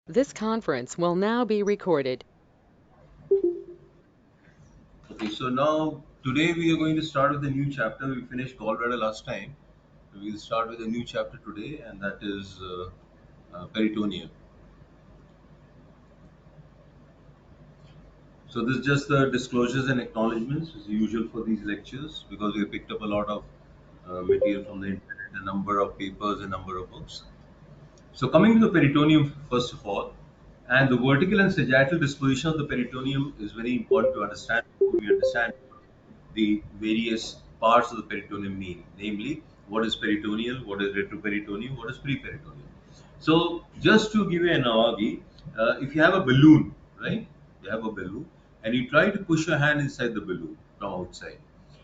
This conference will now be recorded. Okay, so now today we are going to start with a new chapter. We finished gallbladder last time. We'll start with a new chapter today, and that is peritoneum. So this is just the disclosures and acknowledgements as usual for these lectures because we have picked up a lot of material from the internet, a number of papers, a number of books. So coming to the peritoneum first of all, and the vertical and sagittal disposition of the peritoneum is very important to understand before we understand the various parts of the peritoneum mean, namely what is peritoneal, what is retroperitoneum, what is preperitoneum. So just to give you an analogy, if you have a balloon, right? You have a balloon and you try to push your hand inside the balloon from outside.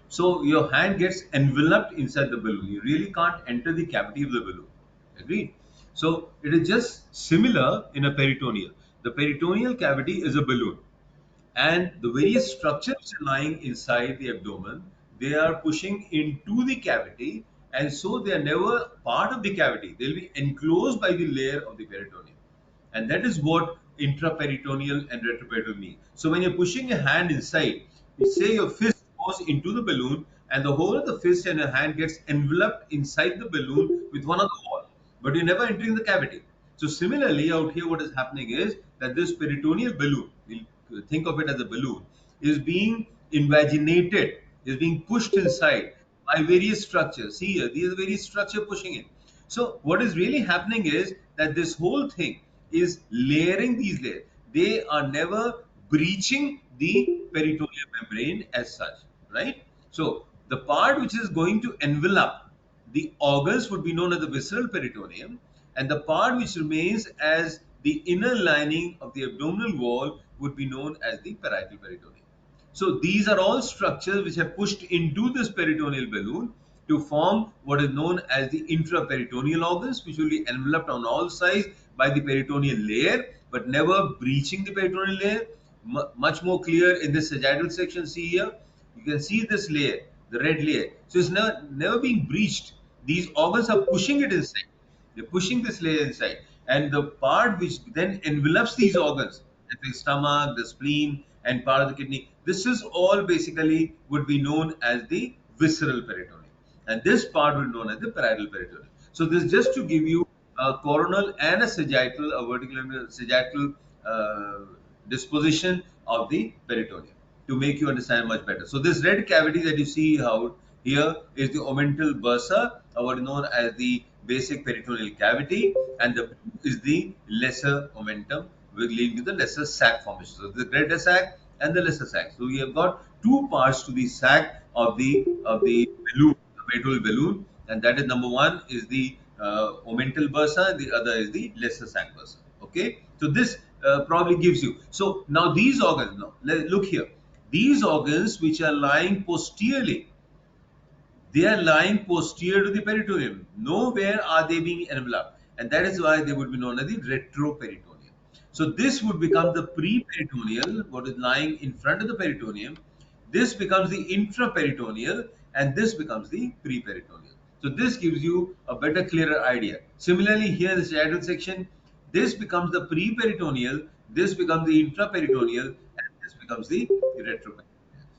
So your hand gets enveloped inside the balloon. You really can't enter the cavity of the balloon. Agreed? So it is just similar in a peritoneal. The peritoneal cavity is a balloon and the various structures lying inside the abdomen, they are pushing into the cavity, and so they are never part of the cavity. They'll be enclosed by the layer of the peritoneum, and that is what intraperitoneal and retroperitoneal mean. So when you're pushing your hand inside, you say your fist goes into the balloon and the whole of the fist and your hand gets enveloped inside the balloon with one of the wall, but you're never entering the cavity. So similarly, out here, what is happening is that this peritoneal balloon, we'll think of it as a balloon, is being invaginated, is being pushed inside by various structures. See here, these are various structure pushing in. So what is really happening is that this whole thing is layering these layers. They are never breaching the peritoneal membrane as such, right? So the part which is going to envelop the organs would be known as the visceral peritoneum, and the part which remains as the inner lining of the abdominal wall would be known as the parietal peritoneum. So these are all structures which have pushed into this peritoneal balloon to form what is known as the intraperitoneal organs, which will be enveloped on all sides by the peritoneal layer, but never breaching the peritoneal layer. Much more clear in this sagittal section. See here, you can see this layer, the red layer. So it's never being breached. These organs are pushing it inside. They're pushing this layer inside, and the part which then envelops these organs, like the stomach, the spleen, and part of the kidney, this is all basically would be known as the visceral peritoneum, and this part will be known as the parietal peritoneum. So this just to give you a coronal and a sagittal, a vertical and a sagittal disposition of the peritoneum to make you understand much better. So this red cavity that you see out here is the omental bursa, or what is known as the basic peritoneal cavity, and the is the lesser omentum, will lead to the lesser sac formation. So the greater sac and the lesser sac. So we have got two parts to the sac of the balloon, the peritoneal balloon, and that is number one is the omental bursa, and the other is the lesser sac bursa. Okay, so this probably gives you. So now these organs. Now look here. These organs which are lying posteriorly, they are lying posterior to the peritoneum. Nowhere are they being enveloped, and that is why they would be known as the retroperitoneum. So this would become the preperitoneal, what is lying in front of the peritoneum. This becomes the intraperitoneal, and this becomes the preperitoneal. So this gives you a better, clearer idea. Similarly, here in the sagittal section, this becomes the preperitoneal, this becomes the intraperitoneal, and this becomes the retroperitoneal.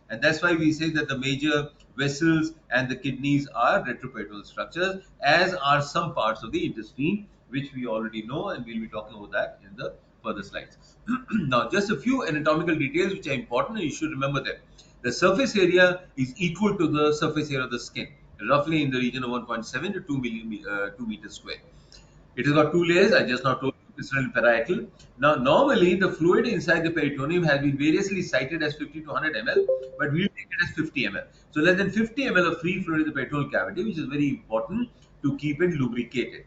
And that's why we say that the major vessels and the kidneys are retroperitoneal structures, as are some parts of the intestine, which we already know, and we'll be talking about that in the further slides. Now, just a few anatomical details which are important, and you should remember them. The surface area is equal to the surface area of the skin, roughly in the region of 1.7 to 2 meters square. It has got two layers. I just now told you, visceral and parietal. Now, normally the fluid inside the peritoneum has been variously cited as 50 to 100 ml, but we'll take it as 50 ml. So, less than 50 ml of free fluid in the peritoneal cavity, which is very important to keep it lubricated.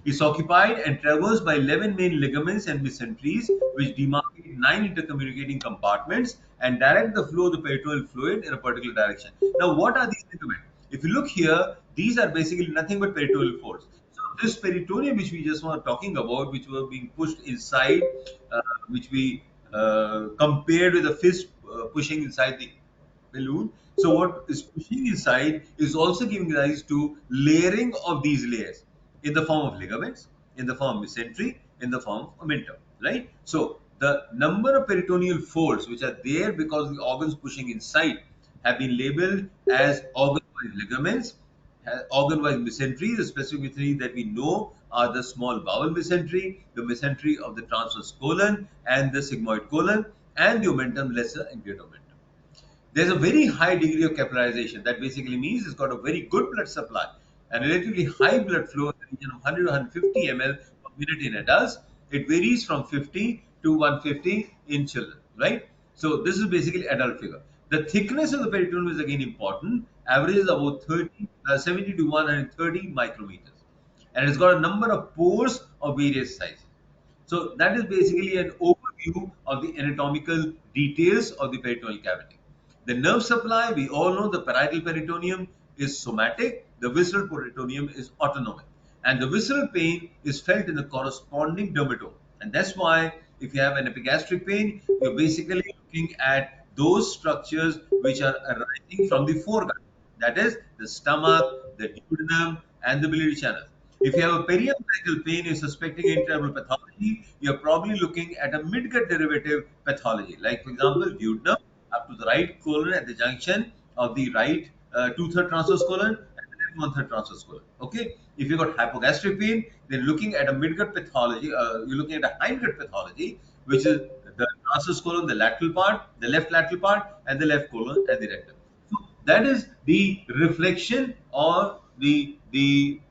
It's occupied and traversed by 11 main ligaments and mesenteries, which demarcate 9 intercommunicating compartments and direct the flow of the peritoneal fluid in a particular direction. Now, what are these ligaments? If you look here, these are basically nothing but peritoneal folds. So, this peritoneum, which we just were talking about, which were being pushed inside, which we compared with the fist pushing inside the balloon. So what is pushing inside is also giving rise to layering of these layers in the form of ligaments, in the form of mesentery, in the form of omentum, right? So the number of peritoneal folds which are there because the organs pushing inside have been labeled as organ-wise ligaments, organ-wise mesenteries. The specific mesentery that we know are the small bowel mesentery, the mesentery of the transverse colon and the sigmoid colon, and the omentum lesser and greater omentum. There's a very high degree of capillarization. That basically means it's got a very good blood supply and relatively high blood flow in the region of 100 to 150 ml per minute in adults. It varies from 50 to 150 in children, right? So this is basically adult figure. The thickness of the peritoneum is again important. Average is about 70 to 130 micrometers, and it's got a number of pores of various sizes. So that is basically an overview of the anatomical details of the peritoneal cavity. The nerve supply, we all know the parietal peritoneum is somatic, the visceral peritoneum is autonomic. And the visceral pain is felt in the corresponding dermatome. And that's why if you have an epigastric pain, you're basically looking at those structures which are arising from the foregut. That is the stomach, the duodenum, and the biliary channel. If you have a periumbilical pain, you're suspecting intraabdominal pathology, you're probably looking at a midgut derivative pathology. Like, for example, duodenum up to the right colon at the junction of the right two-third transverse colon and the left one-third transverse colon. Okay. If you've got hypogastric pain, then looking at a midgut pathology, you're looking at a hindgut pathology, which is the transverse colon, the lateral part, the left lateral part, and the left colon and the rectum. So that is the reflection or the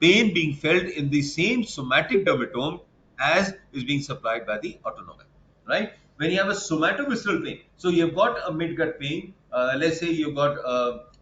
pain being felt in the same somatic dermatome as is being supplied by the autonomic, right? When you have a somatovisceral pain, so you've got a midgut pain. Let's say you've got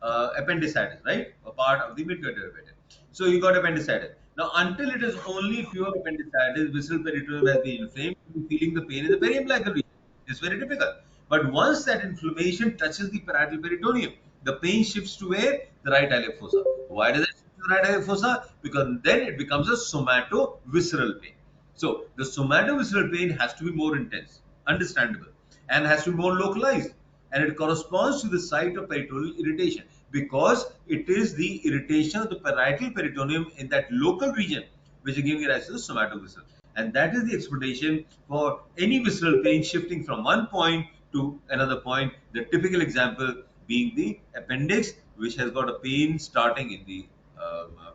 appendicitis, right? A part of the midgut derivative. So you got appendicitis. Now, until it is only pure appendicitis, visceral peritoneum has been inflamed, you're feeling the pain in the periumbilical region. It's very difficult. But once that inflammation touches the parietal peritoneum, the pain shifts to where? The right iliac fossa. Why does it shift to the right iliac fossa? Because then it becomes a somatovisceral pain. So the somatovisceral pain has to be more intense, understandable, and has to be more localized. And it corresponds to the site of peritoneal irritation because it is the irritation of the parietal peritoneum in that local region which is giving rise to the somatovisceral. And that is the explanation for any visceral pain shifting from one point to another point. The typical example being the appendix, which has got a pain starting in the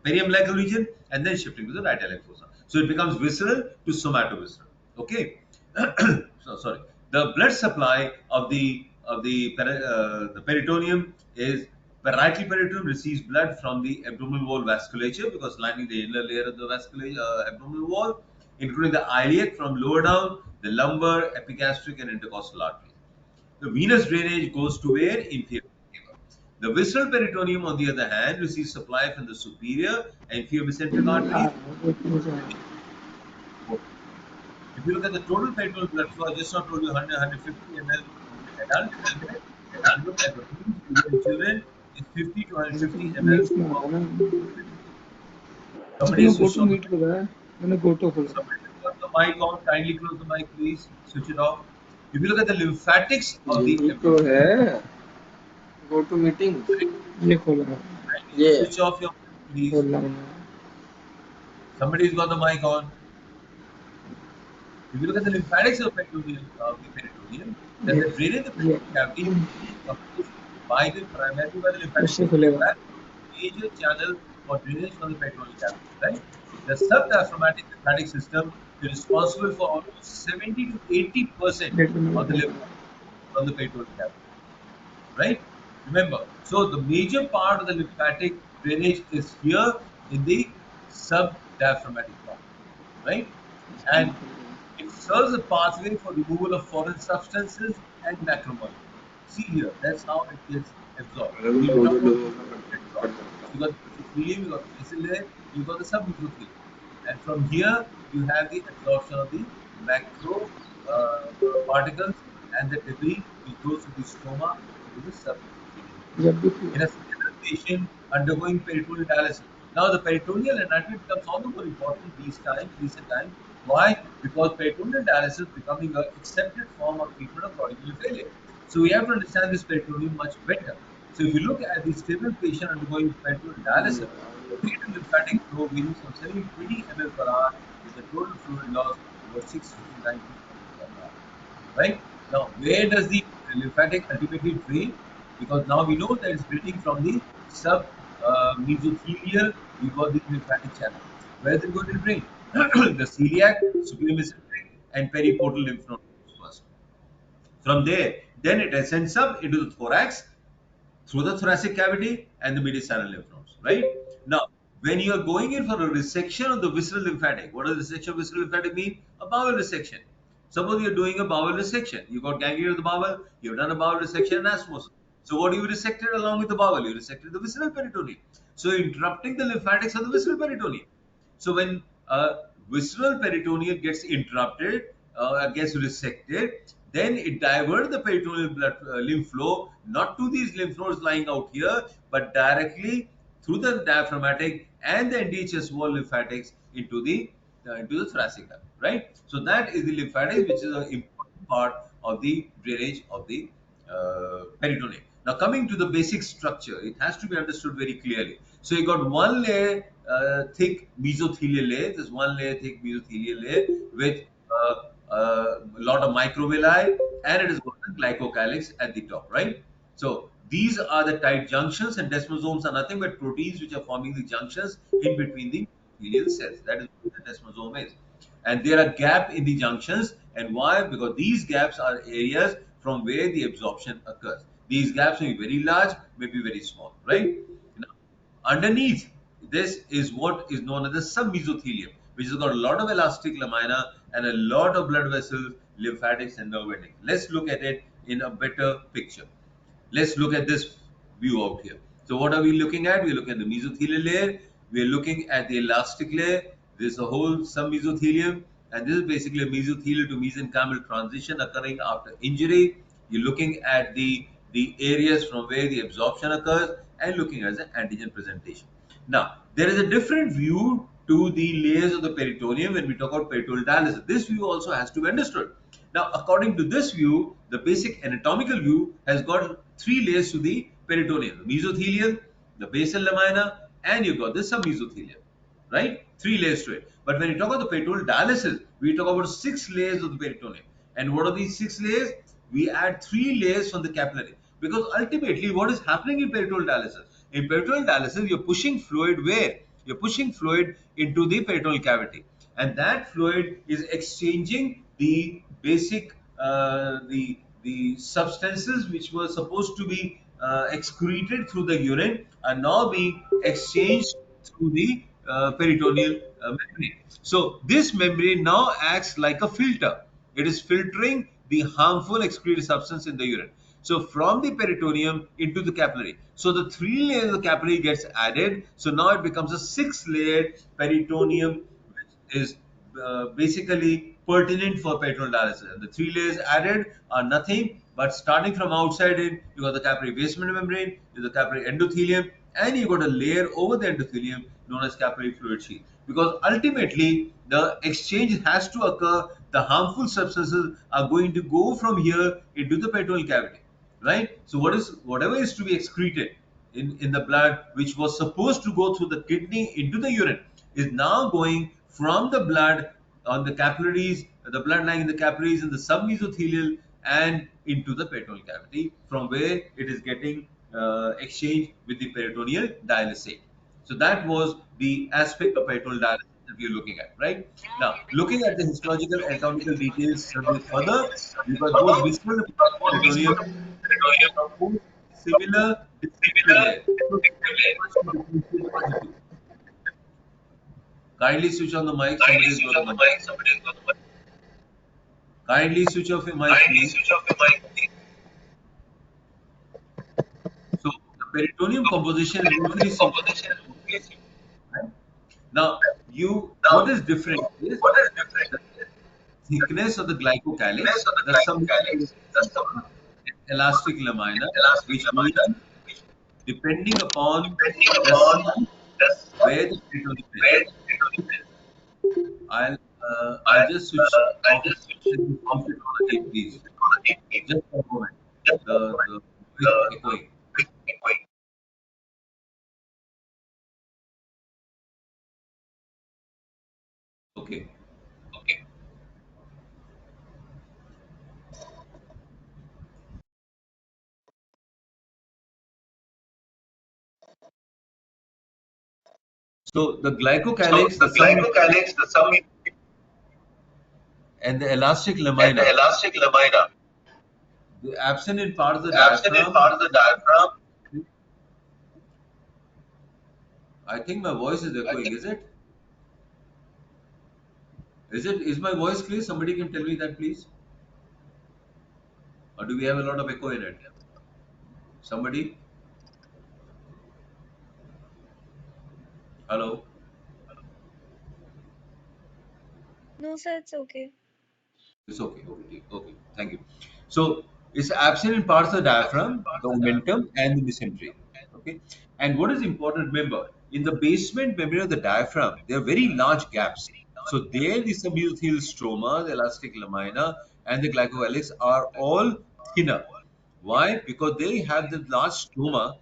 periumbilical region and then shifting to the right iliac fossa. So it becomes visceral to somatovisceral. Okay. So sorry. The blood supply of the peritoneum is parietal peritoneum receives blood from the abdominal wall vasculature because lining the inner layer of the vasculature abdominal wall, including the iliac from lower down, the lumbar, epigastric, and intercostal arteries. The venous drainage goes to where? Inferior. The visceral peritoneum, on the other hand, receives supply from the superior and inferior mesenteric arteries. If you look at the total peritoneal blood flow, I just now told you 100, 150 ml in adult children. If you look at the in children, it's 50 to 150 ml. Somebody मैंने switched गोटो off the मीट mic. लगाया मैंने गोटो खोला Somebody got the mic on. Kindly close the mic, please. Switch it off. If you look at the lymphatics of the यही तो abdomen, है go to meeting ये खोला है kindly ये switch off your mic, please. खोला मैंने Somebody's got the mic on. If you look at the lymphatics of the peritoneum, then ये the drainage of the ये peritoneal cavity is accomplished by the primarily by the lymphatic उससे system. खुलेगा That's the major channel for drainage from the peritoneal cavity, right? The subdiaphragmatic lymphatic system is responsible for almost 70 to 80% डेढ़ of the minute lymphatic from the peritoneal cavity, right? Remember, so the major part of the lymphatic drainage is here in the subdiaphragmatic part, right? And it serves a pathway for removal of foreign substances and macromolecules. See here, that's how it gets absorbed. अगर When you दो talk दो about लोगों का absorbed, cut जाता you got the epithelium, you got the basal layer, you got the submucosal. And from here, you have the absorption of the macro particles and the debris which goes to the stoma into the submucosal. जब भी In a similar patient undergoing peritoneal dialysis. Now, the peritoneal anatomy becomes all the more important these times, recent times. Why? Because peritoneal dialysis becoming an accepted form of treatment of chronic kidney failure. So we have to understand this peritoneum much better. So if you look at the stable patient undergoing peritoneal dialysis, the rate of lymphatic flow varies from 7 to 20 ml per hour with a total fluid loss about 6 to 9 feet from the heart, right? Now, where does the lymphatic ultimately drain? Because now we know that it's draining from the sub mesothelial. We got the lymphatic channel. Where is it going to drain? The celiac, superior mesenteric, and periportal lymph nodes first. From there, then it ascends up into the thorax through the thoracic cavity and the mediastinal lymph nodes, right? Now, when you are going in for a resection of the visceral lymphatic, what does resection of visceral lymphatic mean? A bowel resection. Suppose you're doing a bowel resection. You got gangrene of the bowel, you've done a bowel resection and anastomosis. So what you resected along with the bowel? You resected the visceral peritoneum. So interrupting the lymphatics of the visceral peritoneum. So when visceral peritoneum gets interrupted, gets resected, then it diverts the peritoneal blood lymph flow not to these lymph nodes lying out here, but directly through the diaphragmatic and the anterior chest wall lymphatics into the thoracic cavity, right? So that is the lymphatics, which is an important part of the drainage of the peritoneum. Now, coming to the basic structure, it has to be understood very clearly. So, you got one layer, thick mesothelial layer. There's one layer, thick mesothelial layer with a lot of microvilli, and it has got the glycocalyx at the top, right? So, these are the tight junctions, and desmosomes are nothing but proteins which are forming the junctions in between the epithelial cells. That is what the desmosome is. And there are gaps in the junctions. And why? Because these gaps are areas from where the absorption occurs. These gaps may be very large, may be very small, right? Now, underneath this is what is known as the submesothelium, which has got a lot of elastic lamina and a lot of blood vessels, lymphatics, and nerve endings. Let's look at it in a better picture. Let's look at this view out here. So what are we looking at? We're looking at the mesothelial layer. We're looking at the elastic layer. There's a whole submesothelium, and this is basically a mesothelial to mesenchymal transition occurring after injury. You're looking at the areas from where the absorption occurs and looking at the antigen presentation. Now, there is a different view to the layers of the peritoneum when we talk about peritoneal dialysis. This view also has to be understood. Now, according to this view, the basic anatomical view has got three layers to the peritoneum: the mesothelial, the basal lamina, and you've got the submesothelium, right? Three layers to it. But when you talk about the peritoneal dialysis, we talk about six layers of the peritoneum. And what are these six layers? We add three layers from the capillary. Because ultimately, what is happening in peritoneal dialysis? In peritoneal dialysis, you're pushing fluid where? You're pushing fluid into the peritoneal cavity, and that fluid is exchanging the basic the substances which were supposed to be excreted through the urine are now being exchanged through the peritoneal membrane. So this membrane now acts like a filter. It is filtering the harmful excreted substance in the urine. So from the peritoneum into the capillary. So the three layers of the capillary gets added. So now it becomes a six-layered peritoneum, which is basically pertinent for peritoneal dialysis. And the three layers added are nothing but starting from outside in, you got the capillary basement membrane, you got the capillary endothelium, and you got a layer over the endothelium known as capillary fluid sheath. Because ultimately the exchange has to occur, the harmful substances are going to go from here into the peritoneal cavity, right? So whatever is to be excreted in the blood, which was supposed to go through the kidney into the urine, is now going from the blood on the capillaries, the blood lying in the capillaries in the submesothelial and into the peritoneal cavity, from where it is getting exchanged with the peritoneal dialysate. So that was the aspect of peritoneal dialysis that we are looking at, right? Now, looking at the histological anatomical details survey further, we got both visceral and peritoneum compose similar distinctive layers. So, much to differentiate between the two. Kindly switch on the mic. Somebody has got a mic. Kindly switch off your mic, please. So the peritoneum composition is usually similar. Right? Now, what is different is the thickness of the glycocalyx, the submucous elastic lamina, which varies depending upon the site where the peritoneum is. I'll just switch off it and switch it on again, please. Just for a moment. The voice is echoing. Okay. So the So glycocalyx, the the glycocalyx, the sub and the elastic and the lamina, elastic lamina, the absent in part of the absent in diaphragm. part of the diaphragm. I think my voice is echoing. Is it? Is it? Is my voice clear? Somebody can tell me that, please. Or do we have a lot of echo in it? Somebody? Hello? No, sir, it's okay. It's okay. Okay. Okay. Thank you. So it's absent in parts of the diaphragm, the omentum, and the mesentery. Okay. And what is important, remember, in the basement membrane of the diaphragm, there are very large gaps. So there, the submesothelial stroma, the elastic lamina, and the glycocalyx are all thinner. Why? Because they have the large stroma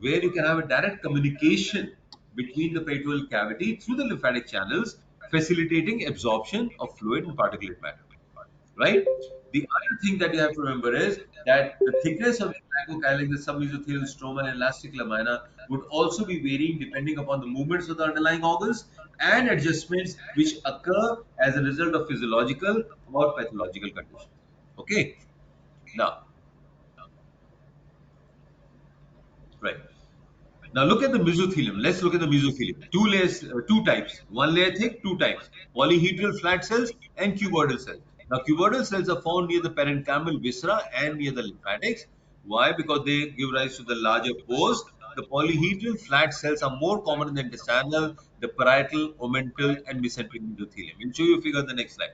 where you can have a direct communication between the peritoneal cavity through the lymphatic channels, facilitating absorption of fluid and particulate matter, right? The other thing that you have to remember is that the thickness of the glycocalyx, the submesothelial stroma, and elastic lamina would also be varying depending upon the movements of the underlying organs and adjustments which occur as a result of physiological or pathological conditions. Okay, now, right. Now look at the mesothelium. Let's look at the mesothelium. Two layers, two types. One layer thick, two types. Polyhedral flat cells and cuboidal cells. Now cuboidal cells are found near the parenchymal viscera and near the lymphatics. Why? Because they give rise to the larger pores. The polyhedral flat cells are more common in the intestinal, the parietal, omental, and mesenteric mesothelium. We'll show you a figure in the next slide.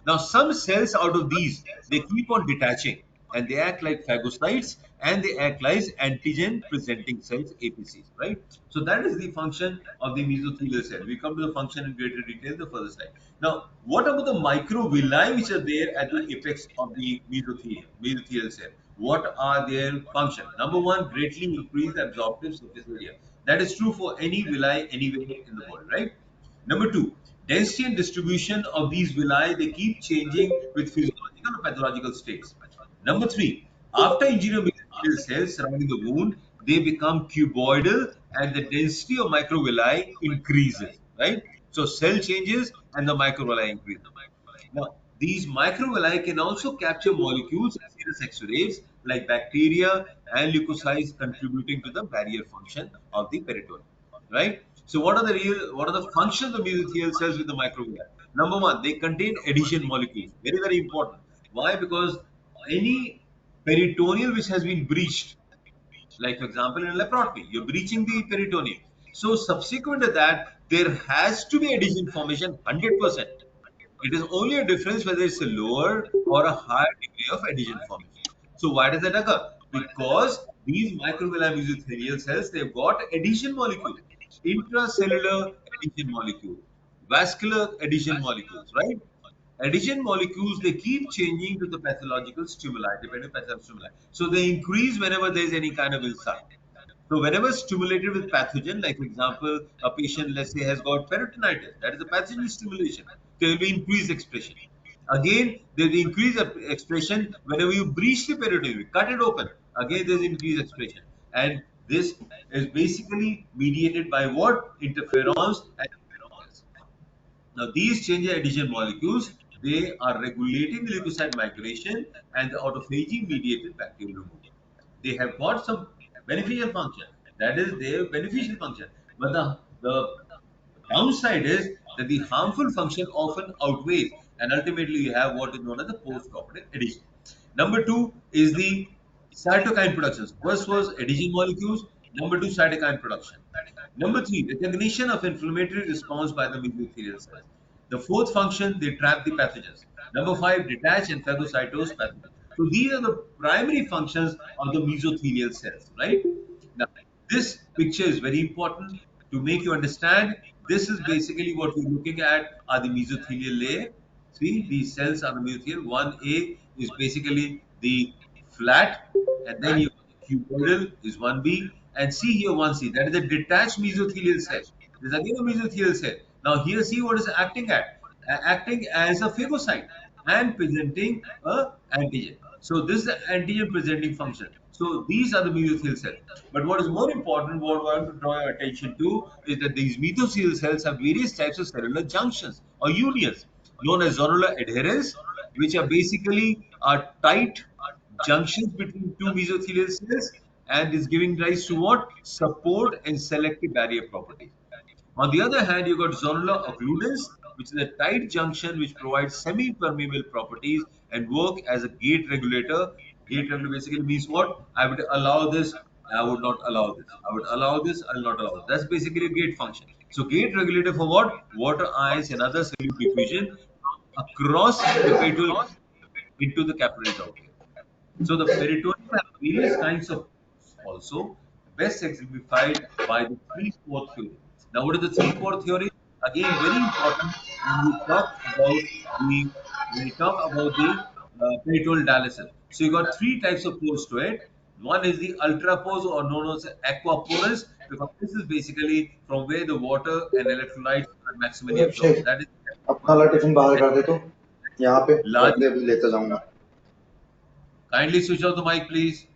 Now some cells out of these, they keep on detaching and they act like phagocytes and they act like antigen presenting cells, APCs, right? So that is the function of the mesothelial cell. We come to the function in greater detail in the further slide. Now, what about the microvilli which are there at the apex of the mesothelial cell? What are their function? Number one, greatly increase the absorptive surface area. That is true for any villi anywhere in the body, right? Number two, density and distribution of these villi, they keep changing with physiological or pathological states. Number three, after injury of mesothelial cells surrounding the wound, they become cuboidal and the density of microvilli increases, right? So cell changes and the microvilli increases. Now, these microvilli can also capture molecules as seen as X-rays like bacteria and leukocytes contributing to the barrier function of the peritoneum, right? So what are the functions of mesothelial cells with the microvilli? Number one, they contain adhesion molecules. Very, very important. Why? Because any peritoneal which has been breached, like for example in a laparotomy, you're breaching the peritoneum. So subsequent to that, there has to be adhesion formation 100%. It is only a difference whether it's a lower or a higher degree of adhesion formation. So why does that occur? Because these microvilli mesothelial cells, they've got adhesion molecules, intracellular adhesion molecules, vascular adhesion molecules, right? Adhesion molecules, they keep changing to the pathological stimuli, depending on pathological stimuli. So they increase whenever there is any kind of insult. So whenever stimulated with pathogen, like for example, a patient, let's say, has got peritonitis, that is a pathogen stimulation. There will be increased expression. Again, there will be increased expression whenever you breach the peritoneum, cut it open. Again, there is increased expression. And this is basically mediated by what? Interferons and interferons. Now, these change adhesion molecules, they are regulating the leukocyte migration and the autophagy mediated bacterial removal. They have got some beneficial function. That is their beneficial function. But the downside is that the harmful function often outweighs, and ultimately you have what is known as the post-operative adhesion. Number two is the cytokine production. First was adhesion molecules. Number two, cytokine production. Number three, recognition of inflammatory response by the mesothelial cells. The fourth function, they trap the pathogens. Number five, detach and phagocytose pathogens. So these are the primary functions of the mesothelial cells, right? Now, this picture is very important to make you understand. This is basically what we're looking at are the mesothelial layer. See, these cells are the mesothelial. 1A is basically the flat, and then you cuboidal is 1B, and see here 1C. That is a detached mesothelial cell. This is again a mesothelial cell. Now here see what is acting at. Acting as a phagocyte and presenting a antigen. So this is the antigen presenting function. So these are the mesothelial cells. But what is more important, what I want to draw your attention to, is that these mesothelial cells have various types of cellular junctions or unions known as zonular adherents, which are basically are tight junctions between two mesothelial cells and is giving rise to what? Support and selective barrier properties. On the other hand, you've got zonular occludens, which is a tight junction which provides semi-permeable properties and work as a gate regulator. Gate regulator basically means what? I would allow this, I would not allow this. I would allow this, I will not allow this. That's basically a gate function. So gate regulator for what? Water ions and other cellular diffusion across the peritoneal into the capillaries out here. So the peritoneum has various kinds of pores also, best exemplified by the three-pore theory. Now, what is the three-pore theory? Again, very important when we talk about the peritoneal dialysis. So you got three types of pores to it. One is the ultra pores or known as aqua porous, because this is basically from where the water and electrolytes are maximally absorbed. Abhishek That is अपना वाला tiffin बाहर कर दे तो यहाँ पे large. रख दे अभी लेते जाऊंगा Kindly switch off the mic, please.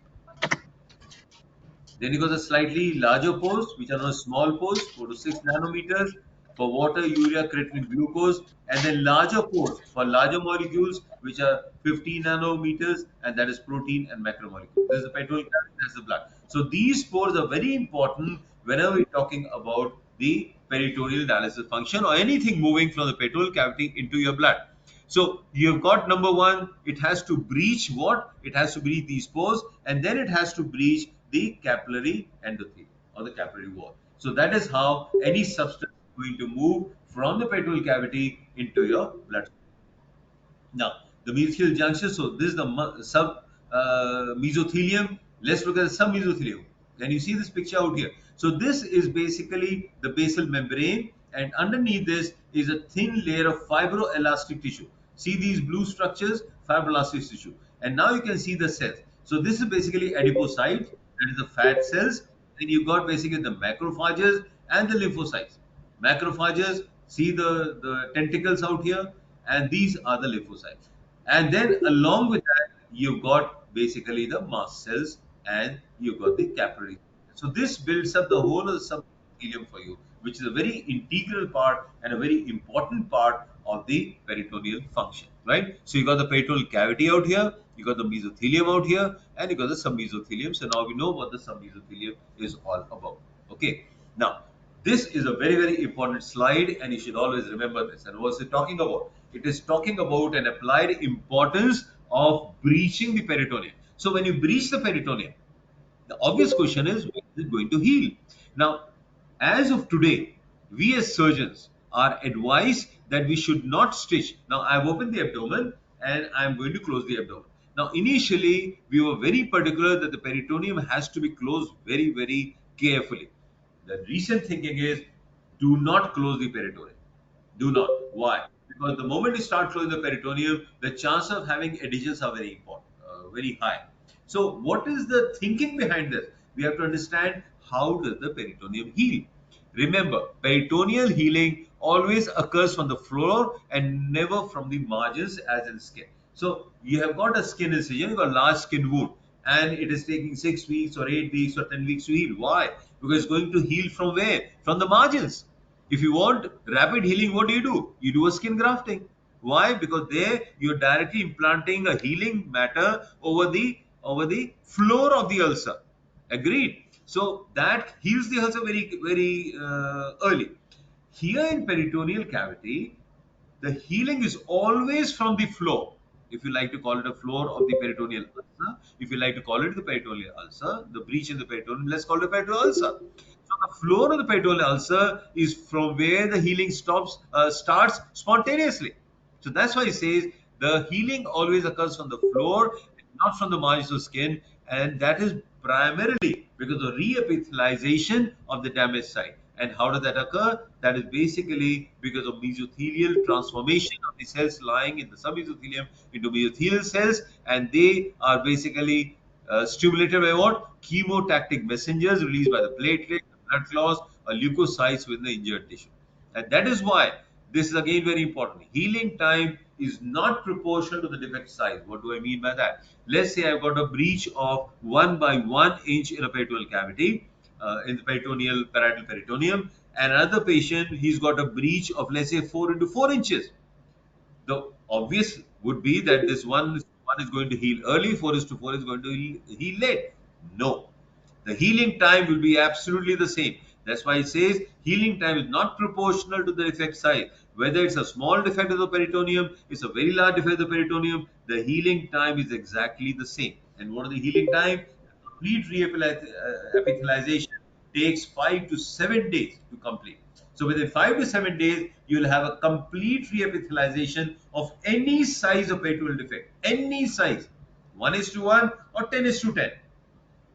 Then you got the slightly larger pores, which are known as small pores, 4 to 6 nanometers for water, urea, creatinine, glucose, and then larger pores for larger molecules, which are 50 nanometers, and that is protein and macromolecules. This is the petrol cavity, that's the blood. So these pores are very important whenever we're talking about the peritoneal dialysis function or anything moving from the petrol cavity into your blood. So you've got number one, it has to breach what? It has to breach these pores, and then it has to breach the capillary endothelium or the capillary wall. So that is how any substance is going to move from the petrol cavity into your blood. Now, the mesothelial junction. So this is the sub mesothelium. Let's look at the submesothelium. Can you see this picture out here? So this is basically the basal membrane, and underneath this is a thin layer of fibroelastic tissue. See these blue structures, fibroelastic tissue, and now you can see the cells. So this is basically adipocytes, that is the fat cells. Then you've got basically the macrophages and the lymphocytes. Macrophages, see the tentacles out here, and these are the lymphocytes. And then along with that, you've got basically the mast cells and you've got the capillary. So this builds up the whole of the subepithelium for you, which is a very integral part and a very important part of the peritoneal function, right? So you got the peritoneal cavity out here, you got the mesothelium out here, and you got the submesothelium. So now we know what the submesothelium is all about. Okay. Now, this is a very, very important slide, and you should always remember this. And what's it talking about? It is talking about an applied importance of breaching the peritoneum. So when you breach the peritoneum, the obvious question is, when is it going to heal? Now, as of today, we as surgeons are advised that we should not stitch. Now, I've opened the abdomen and I'm going to close the abdomen. Now, initially, we were very particular that the peritoneum has to be closed very, very carefully. The recent thinking is, do not close the peritoneum. Do not. Why? Because the moment you start closing the peritoneum, the chance of having adhesions are very important, very high. So, what is the thinking behind this? We have to understand how does the peritoneum heal. Remember, peritoneal healing always occurs from the floor and never from the margins, as in skin. So, you have got a skin incision, you have got a large skin wound, and it is taking 6 weeks or 8 weeks or 10 weeks to heal. Why? Because it's going to heal from where? From the margins. If you want rapid healing, what do? You do a skin grafting. Why? Because there you're directly implanting a healing matter over the floor of the ulcer. Agreed. So that heals the ulcer very early. Here in peritoneal cavity, the healing is always from the floor. If you like to call it a floor of the peritoneal ulcer, if you like to call it the peritoneal ulcer, the breach in the peritoneum, let's call it a peritoneal ulcer. So the floor of the peritoneal ulcer is from where the healing starts spontaneously. So that's why it says the healing always occurs from the floor, not from the margins of skin, and that is primarily because of reepithelialization of the damaged site. And how does that occur? That is basically because of mesothelial transformation of the cells lying in the submesothelium into mesothelial cells, and they are basically stimulated by what? Chemotactic messengers released by the platelet, blood clots, or leukocytes within the injured tissue. And that is why this is again very important. Healing time is not proportional to the defect size. What do I mean by that? Let's say I've got a breach of 1 by 1 inch in a peritoneal cavity, in the parietal peritoneum, and another patient, he's got a breach of, let's say, 4 into 4 inches. The obvious would be that this one is going to heal early, 4 is to 4 is going to heal late. No, the healing time will be absolutely the same. That's why it says healing time is not proportional to the defect size. Whether it's a small defect of the peritoneum, it's a very large defect of the peritoneum, the healing time is exactly the same. And what is the healing time? Complete reepithelialization takes 5 to 7 days to complete. So within 5 to 7 days, you will have a complete reepithelialization of any size of peritoneal defect, any size, 1 is to 1 or 10 is to 10.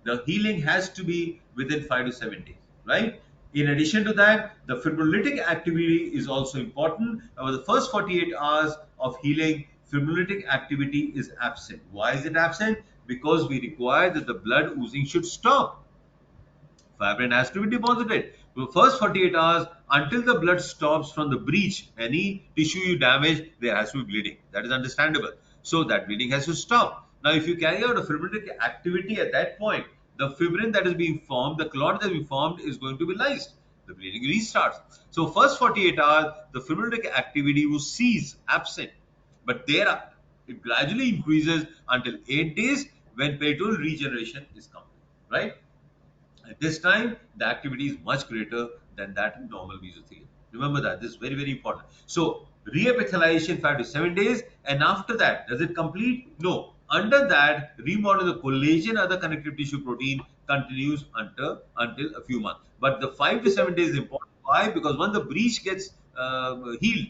The healing has to be within 5 to 7 days, right? In addition to that, the fibrinolytic activity is also important. Over the first 48 hours of healing, fibrinolytic activity is absent. Why is it absent? Because we require that the blood oozing should stop. Fibrin has to be deposited. For the first 48 hours, until the blood stops from the breach, any tissue you damage, there has to be bleeding. That is understandable. So that bleeding has to stop. Now, if you carry out a fibrinolytic activity at that point, the fibrin that is being formed, the clot that is being formed is going to be lysed. The bleeding restarts. So first 48 hours, the fibrinolytic activity will cease, absent. But there, it gradually increases until 8 days when peritoneal regeneration is complete, right? At this time, the activity is much greater than that in normal mesothelium. Remember that. This is very, very important. So, reepithelialization 5 to 7 days, and after that, does it complete? No. Under that, remodeling the collagen, other connective tissue protein continues until a few months. But the 5 to 7 days is important. Why? Because when the breach gets healed,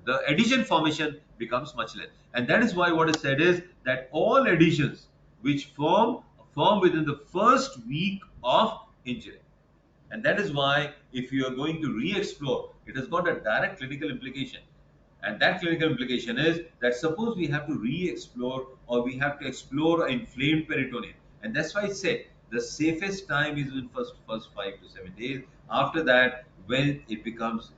the adhesion formation becomes much less. And that is why what is said is that all adhesions which form within the first week of injury. And that is why if you are going to re-explore, it has got a direct clinical implication. And that clinical implication is that suppose we have to re-explore or we have to explore an inflamed peritoneum. And that's why I said the safest time is in first 5 to 7 days. After that, when it becomes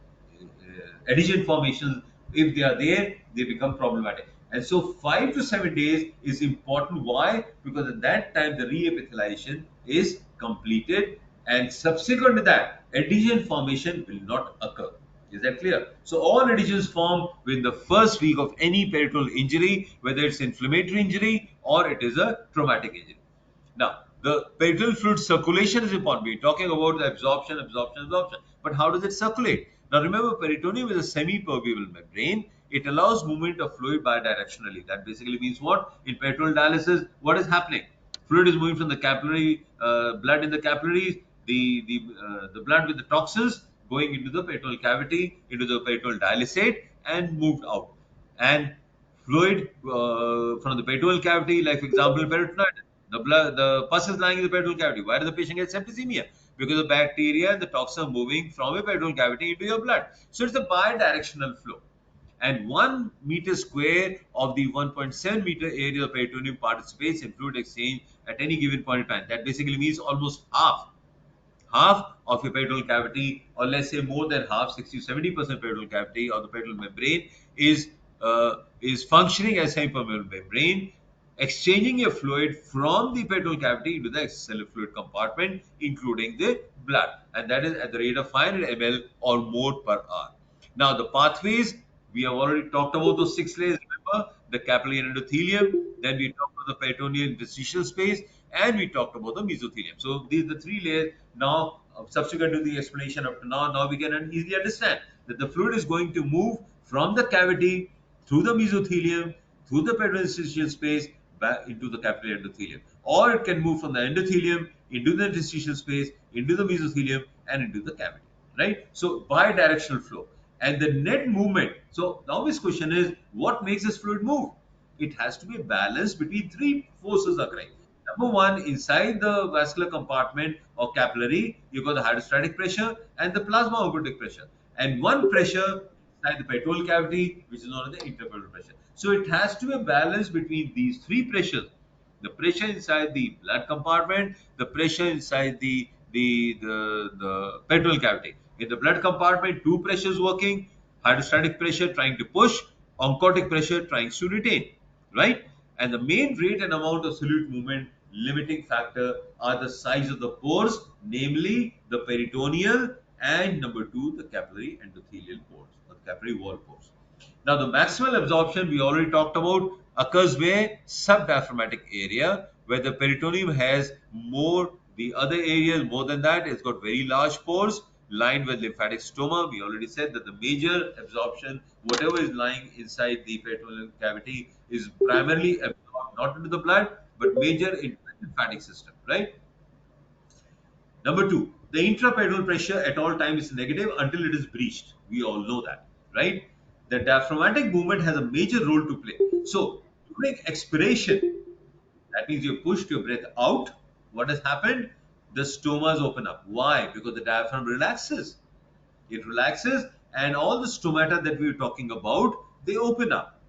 adhesion formations, if they are there, they become problematic. And so 5 to 7 days is important. Why? Because at that time the reepithelialization is completed, and subsequent to that, adhesion formation will not occur. Is that clear? So all adhesions form within the first week of any peritoneal injury, whether it's inflammatory injury or it is a traumatic injury. Now, the peritoneal fluid circulation is important. We're talking about the absorption. But how does it circulate? Now, remember, peritoneum is a semi-permeable membrane. It allows movement of fluid bidirectionally. That basically means what? In peritoneal dialysis, what is happening? Fluid is moving from the capillary, blood in the capillaries, the blood with the toxins going into the peritoneal cavity, into the peritoneal dialysate, and moved out. And fluid from the peritoneal cavity, like for example, peritonitis. The pus is lying in the peritoneal cavity. Why does the patient get septicemia? Because the bacteria and the toxins are moving from a peritoneal cavity into your blood. So it's a bidirectional flow. And 1 meter square of the 1.7 meter area of peritoneum participates in fluid exchange at any given point in time. That basically means almost half of your peritoneal cavity, or let's say more than half, 60 to 70% peritoneal cavity or the peritoneal membrane is functioning as semi-permeable membrane, exchanging your fluid from the peritoneal cavity into the extracellular fluid compartment, including the blood, and that is at the rate of 500 ml or more per hour. Now, the pathways, we have already talked about those 6 layers. Remember, the capillary endothelium, then we talked about the peritoneal interstitial space, and we talked about the mesothelium. So these are the 3 layers. Now, subsequent to the explanation up to now we can easily understand that the fluid is going to move from the cavity through the mesothelium, through the peritoneal interstitial space, back into the capillary endothelium. Or it can move from the endothelium into the interstitial space, into the mesothelium, and into the cavity. Right? So bidirectional flow. And the net movement. So the obvious question is, what makes this fluid move? It has to be a balance between 3 forces occurring. Number one, inside the vascular compartment or capillary, you've got the hydrostatic pressure and the plasma oncotic pressure. And one pressure inside the peritoneal cavity, which is known as the interperitoneal pressure. So it has to be a balance between these 3 pressures. The pressure inside the blood compartment, the pressure inside the peritoneal cavity. In the blood compartment, 2 pressures working, hydrostatic pressure trying to push, oncotic pressure tries to retain, right? And the main rate and amount of solute movement limiting factor are the size of the pores, namely the peritoneal and number two, the capillary endothelial pores or capillary wall pores. Now, the maximal absorption we already talked about occurs where subdiaphragmatic area, where the peritoneum has more, the other areas more than that, it's got very large pores lined with lymphatic stroma. We already said that the major absorption, whatever is lying inside the peritoneal cavity, is primarily absorbed not into the blood, but major into the lymphatic system, right? Number two, the intraperitoneal pressure at all times is negative until it is breached. We all know that, right? The diaphragmatic movement has a major role to play. So during expiration, that means you pushed your breath out. What has happened? The stomas open up. Why? Because the diaphragm relaxes. It relaxes, and all the stomata that we were talking about, they open up.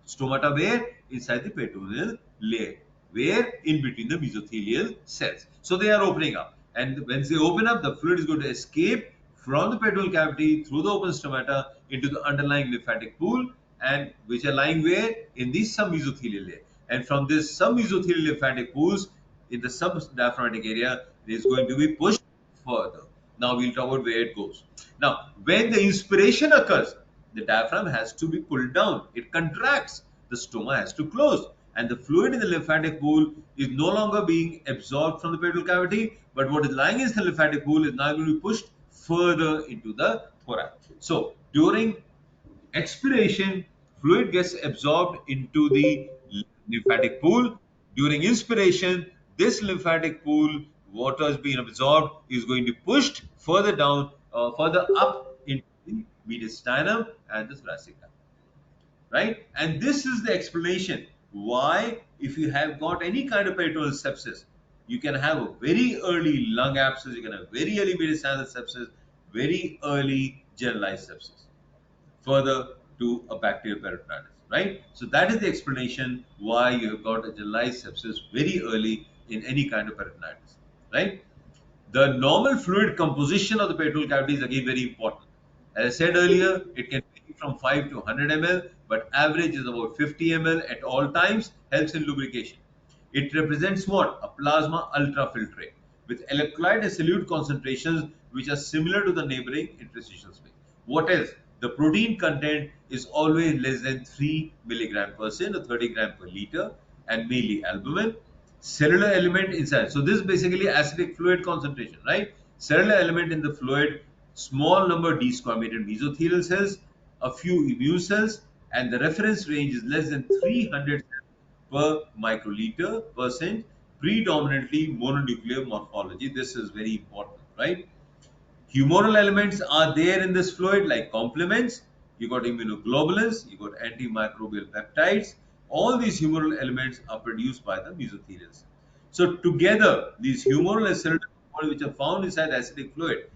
Stomata where? Inside the peritoneal layer, where? In between the mesothelial cells. So they are opening up. And when they open up, the fluid is going to escape from the peritoneal cavity through the open stomata into the underlying lymphatic pool, and which are lying where? In the submesothelial layer. And from this submesothelial lymphatic pools in the subdiaphragmatic area, it is going to be pushed further. Now we'll talk about where it goes. Now, when the inspiration occurs, the diaphragm has to be pulled down. It contracts. The stoma has to close. And the fluid in the lymphatic pool is no longer being absorbed from the peritoneal cavity, but what is lying in the lymphatic pool is now going to be pushed further into the thorax. So, during expiration, fluid gets absorbed into the lymphatic pool. During inspiration, this lymphatic pool, water is being absorbed, is going to be pushed further down, further up into the mediastinum and the thoracic cavity, right? And this is the explanation why, if you have got any kind of peritoneal sepsis, you can have a very early lung abscess, you can have very early mediastinal sepsis, very early generalized sepsis further to a bacterial peritonitis, right? So that is the explanation why you have got a generalized sepsis very early in any kind of peritonitis, right? The normal fluid composition of the peritoneal cavity is again very important. As I said earlier, it can vary from 5 to 100 ml, but average is about 50 ml at all times, helps in lubrication. It represents what? A plasma ultrafiltrate with electrolyte and solute concentrations which are similar to the neighboring interstitial space. What else? The protein content is always less than 3 milligram per cent or 30 gram per liter, and mainly albumin. Cellular element inside. So this is basically acidic fluid concentration, right? Cellular element in the fluid, small number desquamated mesothelial cells, a few immune cells, and the reference range is less than 300 per microliter percent, predominantly mononuclear morphology. This is very important, right? Humoral elements are there in this fluid like complements. You got immunoglobulins, you got antimicrobial peptides. All these humoral elements are produced by the mesothelial cells. So together, these humoral and cellular components which are found inside acidic fluid,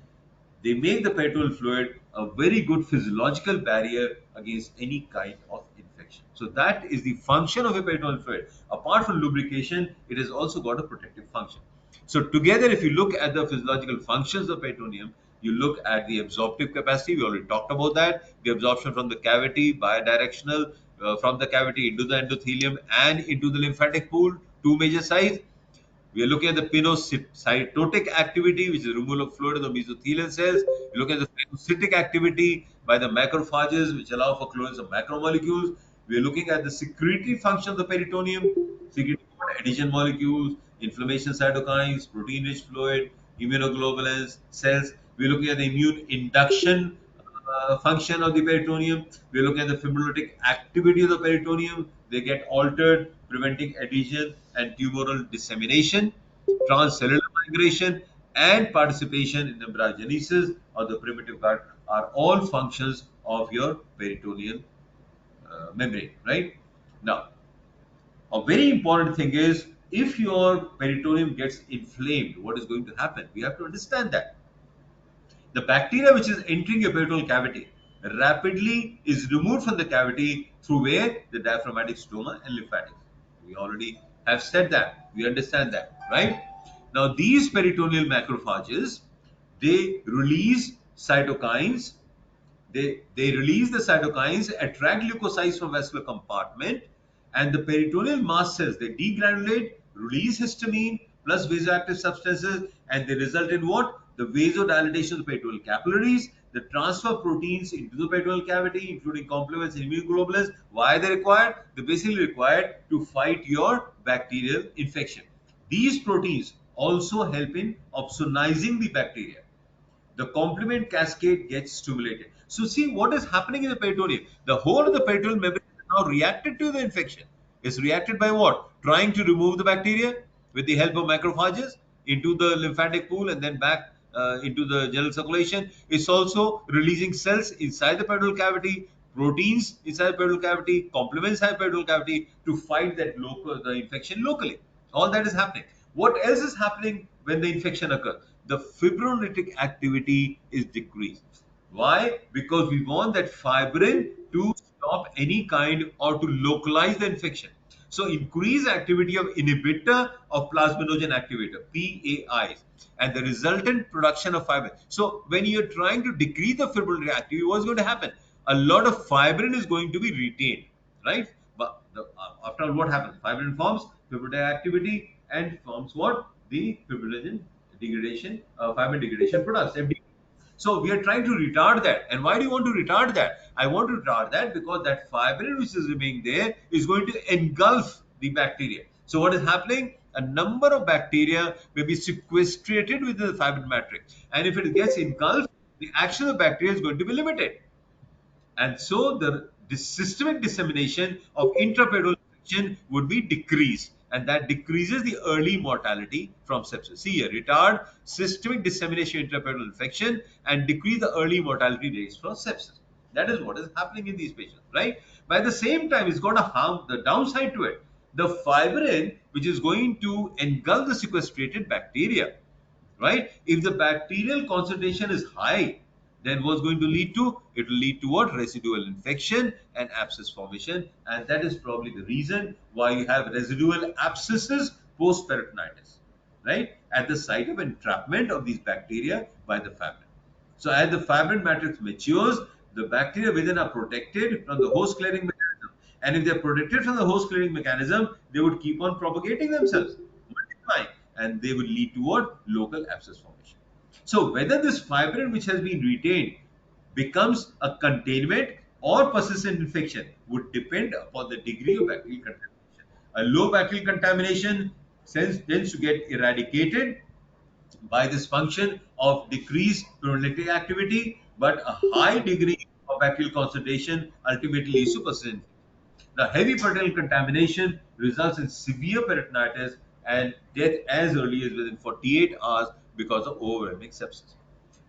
they make the peritoneal fluid a very good physiological barrier against any kind of infection. So that is the function of a peritoneal fluid. Apart from lubrication, it has also got a protective function. So together, if you look at the physiological functions of peritoneum, you look at the absorptive capacity. We already talked about that. The absorption from the cavity, bidirectional, from the cavity into the endothelium and into the lymphatic pool, two major sites. We are looking at the pinocytotic activity, which is removal of fluid in the mesothelial cells. We look at the phagocytic activity by the macrophages, which allow for clearance of macromolecules. We are looking at the secretory function of the peritoneum, secreting adhesion molecules, inflammation cytokines, protein-rich fluid, immunoglobulins, cells. We are looking at the immune induction function of the peritoneum. We are looking at the fibrinolytic activity of the peritoneum. They get altered, preventing adhesion and tumoral dissemination, transcellular migration, and participation in embryogenesis or the primitive gut are all functions of your peritoneal membrane, right? Now, a very important thing is if your peritoneum gets inflamed, what is going to happen? We have to understand that. The bacteria which is entering your peritoneal cavity rapidly is removed from the cavity through where? The diaphragmatic stoma and lymphatics. We already have said that. We understand that, right? Now these peritoneal macrophages, they release cytokines They release the cytokines, attract leukocytes from vascular compartment, and the peritoneal mast cells, they degranulate, release histamine plus vasoactive substances, and they result in what? The vasodilatation of the peritoneal capillaries, the transfer of proteins into the peritoneal cavity, including complements and immunoglobulins. Why are they required? They're basically required to fight your bacterial infection. These proteins also help in opsonizing the bacteria. The complement cascade gets stimulated. So see what is happening in the peritoneum. The whole of the peritoneal membrane is now reacted to the infection. It's reacted by what? Trying to remove the bacteria with the help of macrophages into the lymphatic pool and then back into the general circulation. It's also releasing cells inside the peritoneal cavity, proteins inside the peritoneal cavity, complements inside the peritoneal cavity to fight that the infection locally. All that is happening. What else is happening when the infection occurs? The fibrinolytic activity is decreased. Why? Because we want that fibrin to stop any kind or to localize the infection. So increase activity of inhibitor of plasminogen activator, PAIs, and the resultant production of fibrin. So when you're trying to decrease the fibrinolytic activity, what's going to happen? A lot of fibrin is going to be retained, right? But after all, what happens? Fibrin forms fibrinolytic activity and forms what? The fibrinogen degradation, fibrin degradation products, FDP. So we are trying to retard that. And why do you want to retard that? I want to retard that because that fibrin which is remaining there is going to engulf the bacteria. So what is happening? A number of bacteria may be sequestrated within the fibrin matrix. And if it gets engulfed, the action of the bacteria is going to be limited. And so the systemic dissemination of intraperitoneal infection would be decreased, and that decreases the early mortality from sepsis. See here, retard systemic dissemination of intraperitoneal infection and decrease the early mortality rates from sepsis. That is what is happening in these patients, right? By the same time, it's got a harm, the downside to it. The fibrin, which is going to engulf the sequestrated bacteria, right? If the bacterial concentration is high, then what's going to lead to? It will lead to what? Residual infection and abscess formation, and that is probably the reason why you have residual abscesses post peritonitis, right? At the site of entrapment of these bacteria by the fibrin. So as the fibrin matrix matures, the bacteria within are protected from the host clearing mechanism. And if they're protected from the host clearing mechanism, they would keep on propagating themselves, multiplying, and they would lead toward local abscess formation. So whether this fibrin which has been retained becomes a containment or persistent infection would depend upon the degree of bacterial contamination. A low bacterial contamination tends to get eradicated by this function of decreased fibrinolytic activity, but a high degree of bacterial concentration ultimately leads to persistent. The heavy peritoneal contamination results in severe peritonitis and death as early as within 48 hours because of overwhelming sepsis.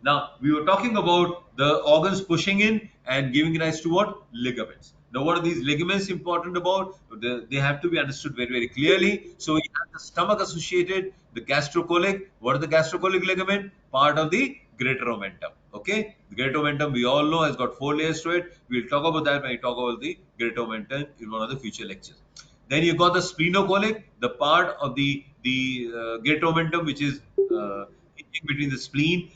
Now, we were talking about the organs pushing in and giving rise to what? Ligaments. Now, what are these ligaments important about? They have to be understood very, very clearly. So, we have the stomach associated, the gastrocolic. What is the gastrocolic ligament? Part of the greater omentum. Okay? The greater omentum, we all know, has got 4 layers to it. We'll talk about that when we talk about the greater omentum in one of the future lectures. Then you got the splenocolic, the part of the greater omentum which is in between the spleen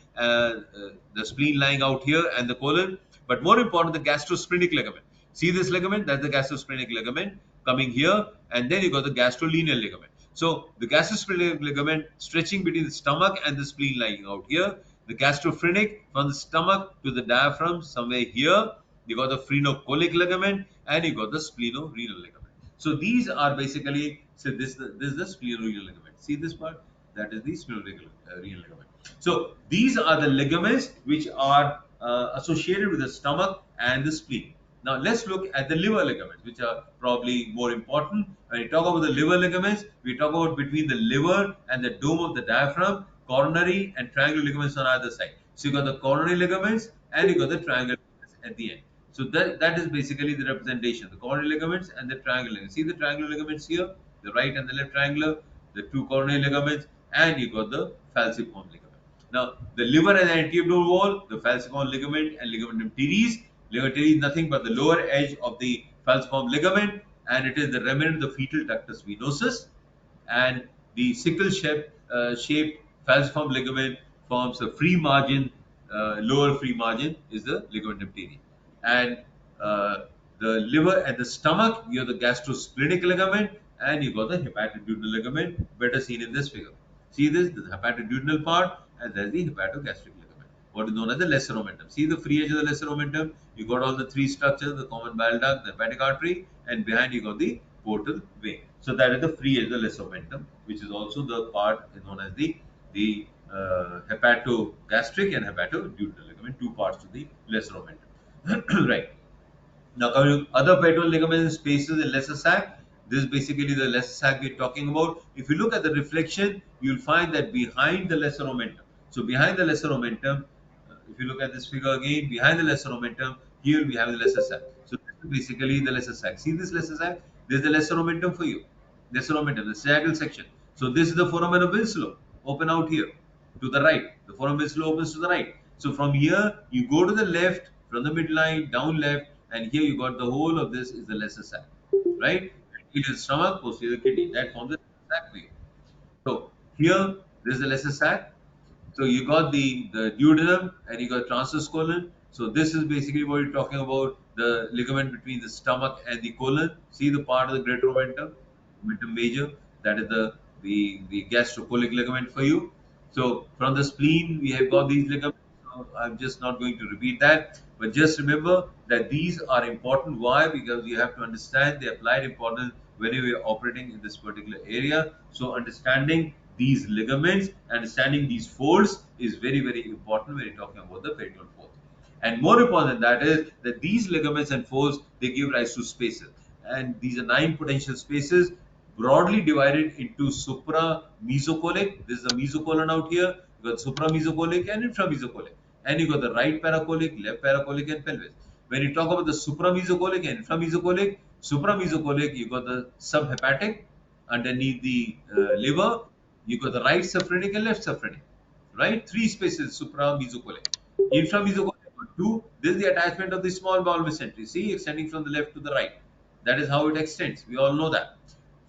lying out here and the colon. But more important, the gastrosplenic ligament. See this ligament? That's the gastrosplenic ligament coming here, and then you got the gastrolineal ligament. So the gastrosplenic ligament stretching between the stomach and the spleen lying out here. The gastrophrenic from the stomach to the diaphragm somewhere here. You got the phrenocholic ligament, and you got the splenorenal ligament. So these are basically, so this is the splenorenal ligament. See this part? That is the splenorenal ligament. So these are the ligaments which are associated with the stomach and the spleen. Now let's look at the liver ligaments, which are probably more important. When we talk about the liver ligaments, we talk about between the liver and the dome of the diaphragm, coronary and triangular ligaments on either side. So you got the coronary ligaments and you got the triangular ligaments at the end. So that is basically the representation, the coronary ligaments and the triangular ligaments. See the triangular ligaments here, the right and the left triangular, the two coronary ligaments, and you got the falciform ligament. Now, the liver and the anteabdominal wall, the falciform ligament and ligamentum teres. Ligamentum teres is nothing but the lower edge of the falciform ligament, and it is the remnant of the fetal ductus venosus. And the sickle shaped falciform ligament forms a free margin lower free margin is the ligamentum tertii. And uh, the liver and the stomach, you have the gastrosplenic ligament, and you got the hepatoduodenal ligament, better seen in this figure. See this, the hepatoduodenal part, and there's the hepatogastric ligament, what is known as the lesser omentum. See the free edge of the lesser omentum, you got all the three structures, the common bile duct, the hepatic artery, and behind you got the portal vein. So that is the free edge of the lesser omentum, which is also the part known as the hepatogastric and hepatoduodenal ligament, two parts to the lesser omentum. Right. Now coming to other peritoneal ligaments spaces in lesser sac, this is basically the lesser sac we're talking about. If you look at the reflection, you'll find that behind the lesser omentum. So behind the lesser omentum, if you look at this figure again, behind the lesser omentum, here we have the lesser sac. So this is basically the lesser sac. See this lesser sac? There's the lesser omentum for you. Lesser omentum, the sagittal section. So this is the foramen of Winslow, open out here to the right. The foramen Winslow opens to the right. So from here, you go to the left, from the midline, down left, and here you got the whole of this is the lesser sac, right? Anterior stomach, posterior kidney, that forms the sac for you. So here, this is the lesser sac. So you got the duodenum and you got transverse colon. So this is basically what you're talking about, the ligament between the stomach and the colon. See the part of the greater omentum, omentum major, that is the gastrocolic ligament for you. So from the spleen, we have got these ligaments. So I'm just not going to repeat that. But just remember that these are important. Why? Because you have to understand the applied importance whenever you're operating in this particular area. So understanding these ligaments, understanding these folds is very, very important when you're talking about the peritoneal fold. And more important than that is that these ligaments and folds, they give rise to spaces. And these are 9 potential spaces broadly divided into supra-mesocolic. This is the mesocolon out here. You got supra-mesocolic and infra-mesocolic. And you got the right paracolic, left paracolic, and pelvis. When you talk about the supra-mesocolic and infra-mesocolic, supra-mesocolic, you got the subhepatic underneath the liver. You got the right saprophrenic and left saprophrenic, right? 3 spaces, supra-mesocolic. Infra-mesocolic, got 2. This is the attachment of the small bowel mesentery. See, extending from the left to the right. That is how it extends. We all know that.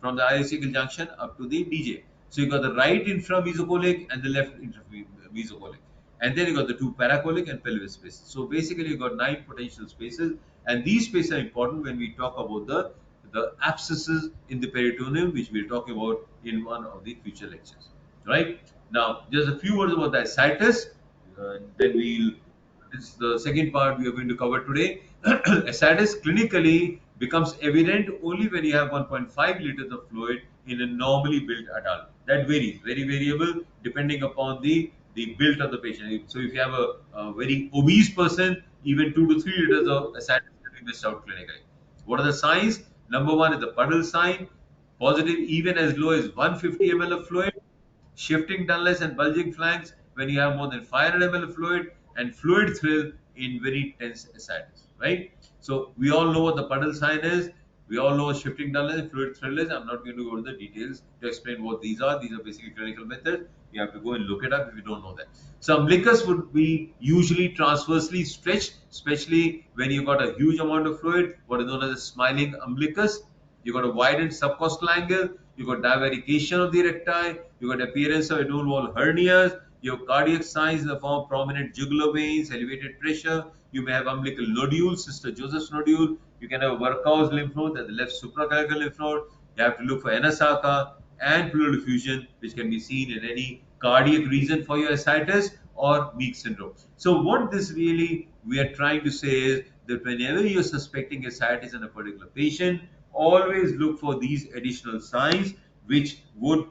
From the iliacecal junction up to the DJ. So you got the right infra-mesocolic and the left infra-mesocolic. And then you got the 2 paracolic and pelvis spaces. So basically you got 9 potential spaces. And these spaces are important when we talk about the abscesses in the peritoneum, which we'll talk about in one of the future lectures. Right? Now, just a few words about the ascites. Then we'll this is the second part we are going to cover today. Ascites clinically becomes evident only when you have 1.5 liters of fluid in a normally built adult. That varies, very variable depending upon the build of the patient. So if you have a very obese person, even 2 to 3 liters of ascites can be missed out clinically. What are the signs? Number one is the puddle sign, positive even as low as 150 ml of fluid, shifting dullness and bulging flanks when you have more than 500 ml of fluid, and fluid thrill in very tense ascites, right? So we all know what the puddle sign is. We all know what shifting dullness and fluid thrill is. I'm not going to go to the details to explain what these are. These are basically clinical methods. You have to go and look it up if you don't know that. So umbilicus would be usually transversely stretched, especially when you got a huge amount of fluid, what is known as a smiling umbilicus. You got a widened subcostal angle, you got divarication of the recti, you got appearance of adrenal wall hernias, you have cardiac signs in the form of prominent jugular veins, elevated pressure, you may have umbilical nodules, Sister Joseph's nodule, you can have a Burkow's lymph node at the left supraclavicular lymph node, you have to look for Anasaka and pleural effusion, which can be seen in any cardiac region for your ascites or Meek syndrome. So what this really we are trying to say is that whenever you're suspecting ascites in a particular patient, always look for these additional signs which would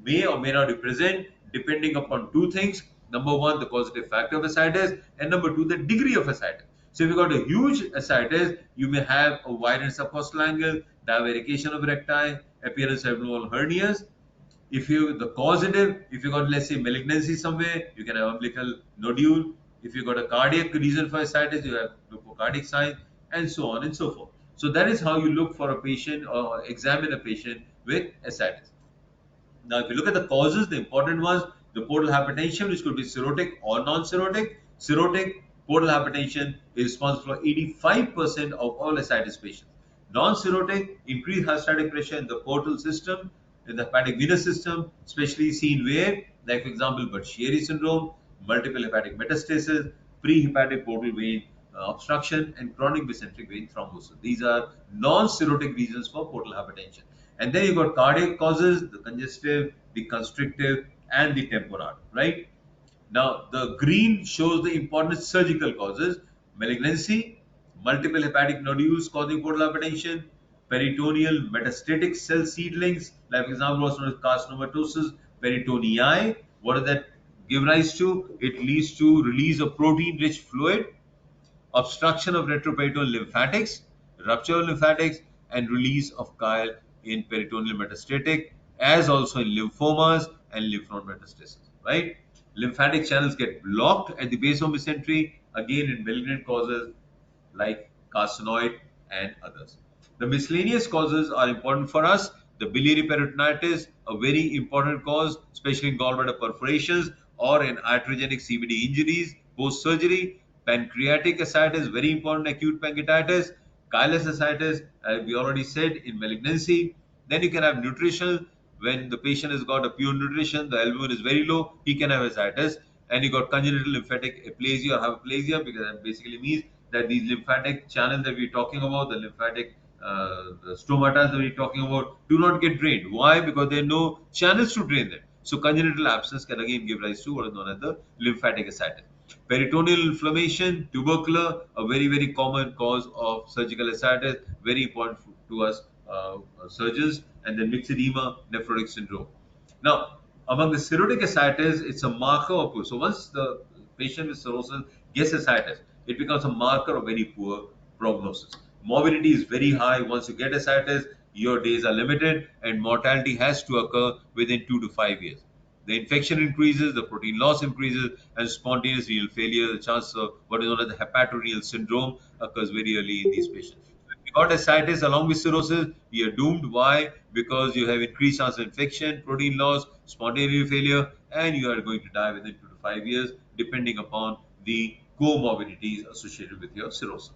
may or may not be present depending upon 2 things. Number 1, the causative factor of ascites, and number 2, the degree of ascites. So if you got a huge ascites, you may have a widened subcostal angle, divarication of recti, appearance of abdominal hernias. If you the causative, if you got let's say malignancy somewhere, you can have umbilical nodule. If you got a cardiac reason for ascites, you have look for cardiac signs, and so on and so forth. So that is how you look for a patient or examine a patient with ascites. Now, if you look at the causes, the important ones, the portal hypertension, which could be cirrhotic or non-cirrhotic. Cirrhotic portal hypertension is responsible for 85% of all ascites patients. Non-cirrhotic, increased diastolic pressure in the portal system, in the hepatic venous system, especially seen where, like for example, Budd-Chiari syndrome, multiple hepatic metastasis, prehepatic portal vein obstruction, and chronic mesenteric vein thrombosis. These are non-cirrhotic reasons for portal hypertension. And then you've got cardiac causes, the congestive, the constrictive, and the temporal, right? Now, the green shows the important surgical causes: malignancy, multiple hepatic nodules causing portal hypertension, peritoneal metastatic cell seedlings, like for example, also known as carcinomatosis peritonei. What does that give rise to? It leads to release of protein-rich fluid, obstruction of retroperitoneal lymphatics, rupture of lymphatics, and release of chyle in peritoneal metastatic, as also in lymphomas and lymph node metastasis. Right? Lymphatic channels get blocked at the base of mesentery, again in malignant causes like carcinoid and others. The miscellaneous causes are important for us. The biliary peritonitis, a very important cause, especially in gallbladder perforations or in iatrogenic CVD injuries, post surgery. Pancreatic ascites, very important, acute pancreatitis. Chylous ascites, we already said, in malignancy. Then you can have nutritional. When the patient has got a pure nutrition, the albumin is very low, he can have ascites. And you got congenital lymphatic aplasia or hyperplasia, because that basically means that these lymphatic channels that we're talking about, the lymphatic the stomata that we're talking about, do not get drained. Why? Because there are no channels to drain them. So congenital abscess can again give rise to what is known as the lymphatic ascites. Peritoneal inflammation, tubercular, a very, very common cause of surgical ascites, very important to us surgeons. And then myxedema, nephrotic syndrome. Now, among the cirrhotic ascites, it's a marker of poor. So once the patient with cirrhosis gets ascites, it becomes a marker of very poor prognosis. Morbidity is very high. Once you get ascites, your days are limited, and mortality has to occur within 2 to 5 years. The infection increases, the protein loss increases, and spontaneous renal failure, the chance of what is known as the hepatorenal syndrome, occurs very early in these patients. If you got ascites along with cirrhosis, you are doomed. Why? Because you have increased chance of infection, protein loss, spontaneous renal failure, and you are going to die within 2 to 5 years, depending upon the comorbidities associated with your cirrhosis.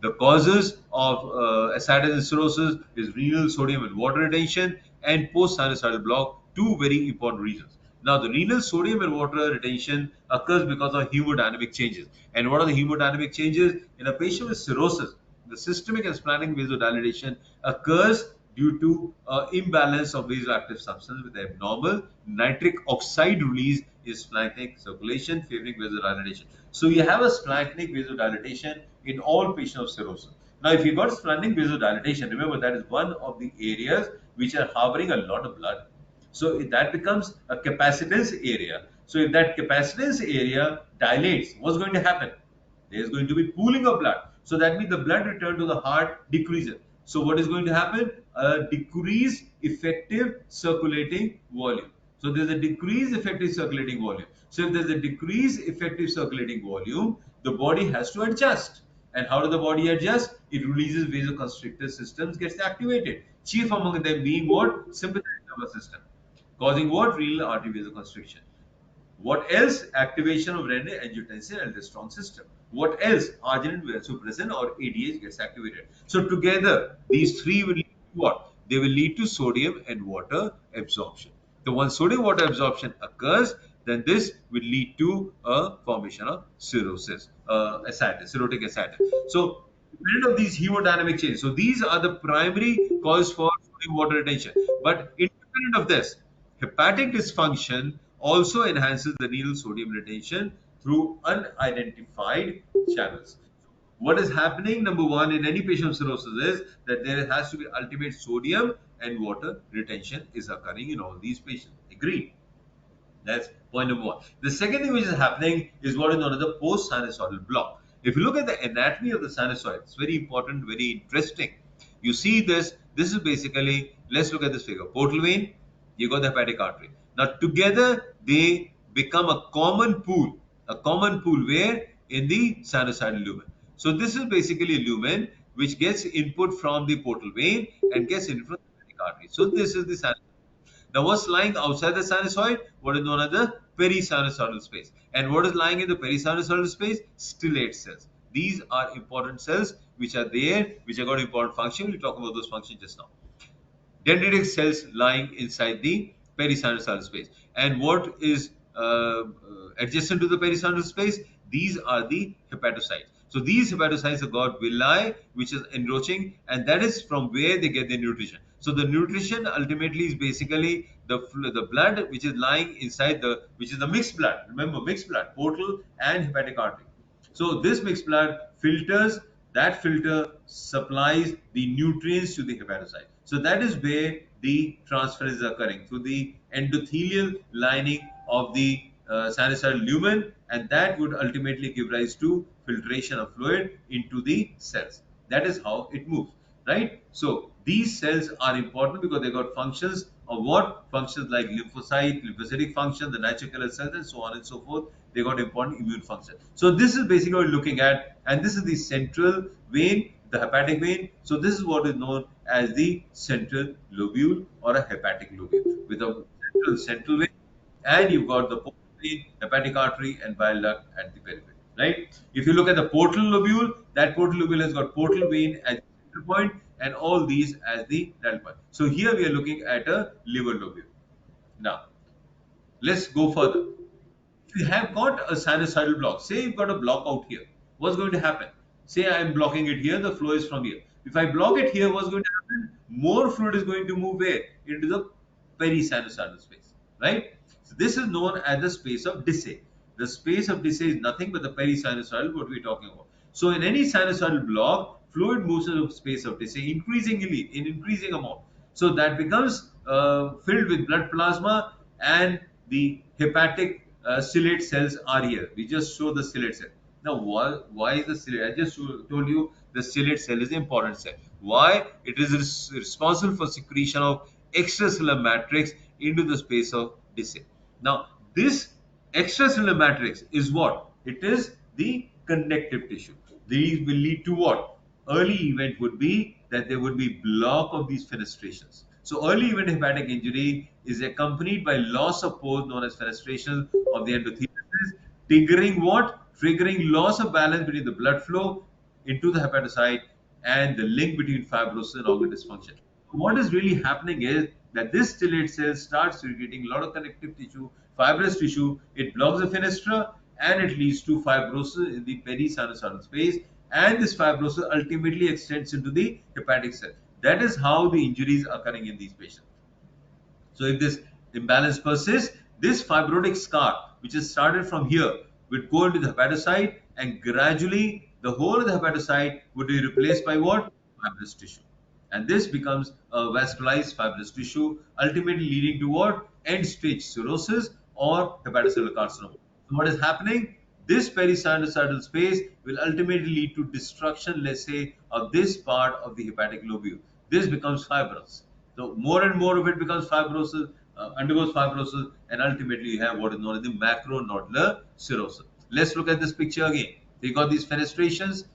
The causes of ascites and cirrhosis is renal sodium and water retention and post-sinusoidal block, two very important reasons. Now, the renal sodium and water retention occurs because of hemodynamic changes. And what are the hemodynamic changes? In a patient with cirrhosis, the systemic and splenic vasodilation occurs due to imbalance of vasoactive substance with abnormal nitric oxide release in splanchnic circulation, favoring vasodilation. So you have a splanchnic vasodilation in all patients of cirrhosis. Now, if you got splanchnic vasodilation, remember that is one of the areas which are harboring a lot of blood. So if that becomes a capacitance area. So if that capacitance area dilates, what's going to happen? There is going to be pooling of blood. So that means the blood return to the heart decreases. So what is going to happen? A decreased effective circulating volume. So there's a decreased effective circulating volume. So if there's a decreased effective circulating volume, the body has to adjust. And how does the body adjust? It releases vasoconstrictor systems, gets activated. Chief among them being what? Sympathetic nervous system. Causing what? Renal artery vasoconstriction. What else? Activation of renin-angiotensin-aldosterone system. What else? Arginine vasopressin or ADH gets activated. So together, these three will lead to what? They will lead to sodium and water absorption. So once sodium water absorption occurs, then this will lead to a formation of cirrhosis, ascites, cirrhotic ascites. So independent of these hemodynamic changes, so these are the primary cause for sodium water retention. But independent of this, hepatic dysfunction also enhances the renal sodium retention through unidentified channels. What is happening, number one, in any patient with cirrhosis is that there has to be ultimate sodium and water retention is occurring in all these patients. Agreed? That's point number one. The second thing which is happening is what is known as the post-sinusoidal block. If you look at the anatomy of the sinusoid, it's very important, very interesting. You see this. This is basically, let's look at this figure. Portal vein, you got the hepatic artery. Now together they become a common pool where? In the sinusoidal lumen. So this is basically a lumen which gets input from the portal vein and gets input from the hepatic artery. So this is the sinusoid. Now, what's lying outside the sinusoid? What is known as the perisinusoidal space. And what is lying in the perisinusoidal space? Stellate cells. These are important cells which are there, which have got important function. We'll talk about those functions just now. Dendritic cells lying inside the perisinusoidal space. And what is adjacent to the perisynaptic space, these are the hepatocytes. So these hepatocytes have got villi, which is enriching, and that is from where they get their nutrition. So the nutrition ultimately is basically the blood which is lying inside which is the mixed blood. Remember, mixed blood, portal and hepatic artery. So this mixed blood filters, that filter supplies the nutrients to the hepatocyte. So that is where the transference is occurring through the endothelial lining of the sinusoidal lumen, and that would ultimately give rise to filtration of fluid into the cells. That is how it moves, right? So these cells are important because they got functions of what? Functions like lymphocytic function, the natural killer cells, and so on and so forth. They got important immune function. So this is basically what we're looking at, and this is the central vein, the hepatic vein. So this is what is known as the central lobule or a hepatic lobule with a central vein, and you've got the portal vein, hepatic artery, and bile duct at the periphery. Right? If you look at the portal lobule, that portal lobule has got portal vein as the center point, and all these as the lateral point. So here we are looking at a liver lobule. Now, let's go further. If you have got a sinusoidal block, say you've got a block out here, what's going to happen? Say I am blocking it here, the flow is from here. If I block it here, what's going to happen? More fluid is going to move where? Into the perisinusoidal space, right? So this is known as the space of Dissay. The space of Dissay is nothing but the perisinusoidal, what we're talking about. So in any sinusoidal block, fluid moves into the space of Dissay increasingly, in increasing amount. So that becomes filled with blood plasma, and the hepatic ciliate cells are here. We just show the ciliate cell. Now, why is the ciliate? I just told you the ciliate cell is the important cell. Why? It is responsible for secretion of extracellular matrix into the space of Dissay. Now, this extracellular matrix is what? It is the connective tissue. These will lead to what? Early event would be that there would be block of these fenestrations. So early event hepatic injury is accompanied by loss of pores known as fenestration of the endothelium cells, triggering what? Triggering loss of balance between the blood flow into the hepatocyte and the link between fibrosis and organ dysfunction. What is really happening is that this stellate cell starts secreting a lot of connective tissue, fibrous tissue. It blocks the fenestra and it leads to fibrosis in the perisinusoidal space, and this fibrosis ultimately extends into the hepatic cell. That is how the injuries are occurring in these patients. So if this imbalance persists, this fibrotic scar, which is started from here, would go into the hepatocyte, and gradually the whole of the hepatocyte would be replaced by what? Fibrous tissue. And this becomes a vascularized fibrous tissue, ultimately leading to what? End stage cirrhosis or hepatocellular carcinoma. So what is happening? This perisinusoidal space will ultimately lead to destruction, let's say, of this part of the hepatic lobule. This becomes fibrous. So more and more of it becomes fibrosis, undergoes fibrosis, and ultimately you have what is known as the macronodular cirrhosis. Let's look at this picture again. So you got these fenestrations,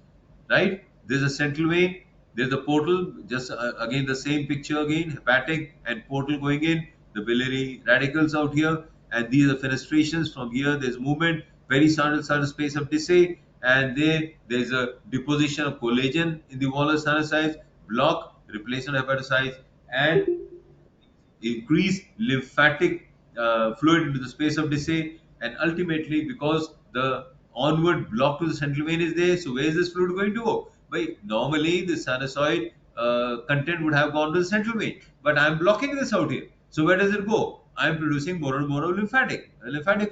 right? There's a central vein, there's a portal, just again the same picture again, hepatic and portal going in, the biliary radicals out here, and these are fenestrations. From here there's movement, perisinusoidal space of Dissay, and there's a deposition of collagen in the wall of sinusoids, block, replacement of hepatocytes, and increase lymphatic fluid into the space of Dissay, and ultimately because the onward block to the central vein is there, so where is this fluid going to go? By normally the sinusoid content would have gone to the central vein, but I am blocking this out here. So where does it go? I am producing more and more of lymphatic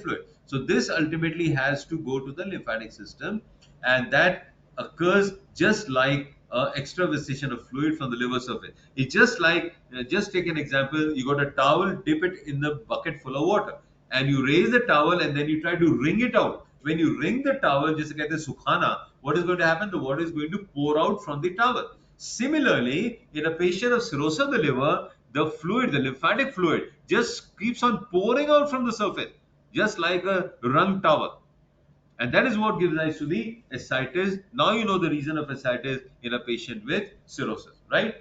fluid. So this ultimately has to go to the lymphatic system, and that occurs just like extravasation of fluid from the liver surface. It's just like, just take an example, you got a towel, dip it in the bucket full of water, and you raise the towel and then you try to wring it out. When you wring the towel, just like the sukhana, what is going to happen? The water is going to pour out from the towel. Similarly, in a patient of cirrhosis of the liver, the fluid, the lymphatic fluid, just keeps on pouring out from the surface, just like a wrung towel. And that is what gives rise to the ascites. Now you know the reason of ascites in a patient with cirrhosis, right?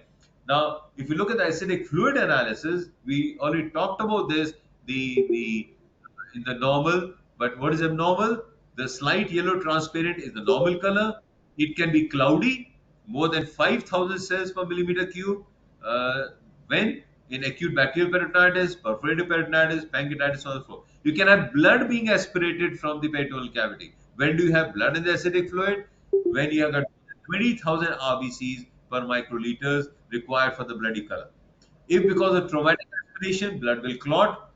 Now, if you look at the acidic fluid analysis, we already talked about this, the in the normal, but what is abnormal? The slight yellow transparent is the normal color. It can be cloudy, more than 5,000 cells per millimeter cube. When in acute bacterial peritonitis, perforative peritonitis, pancreatitis, on the floor. You can have blood being aspirated from the peritoneal cavity. When do you have blood in the acidic fluid? When you have got 20,000 RBCs per microliters required for the bloody color. If because of traumatic aspiration, blood will clot,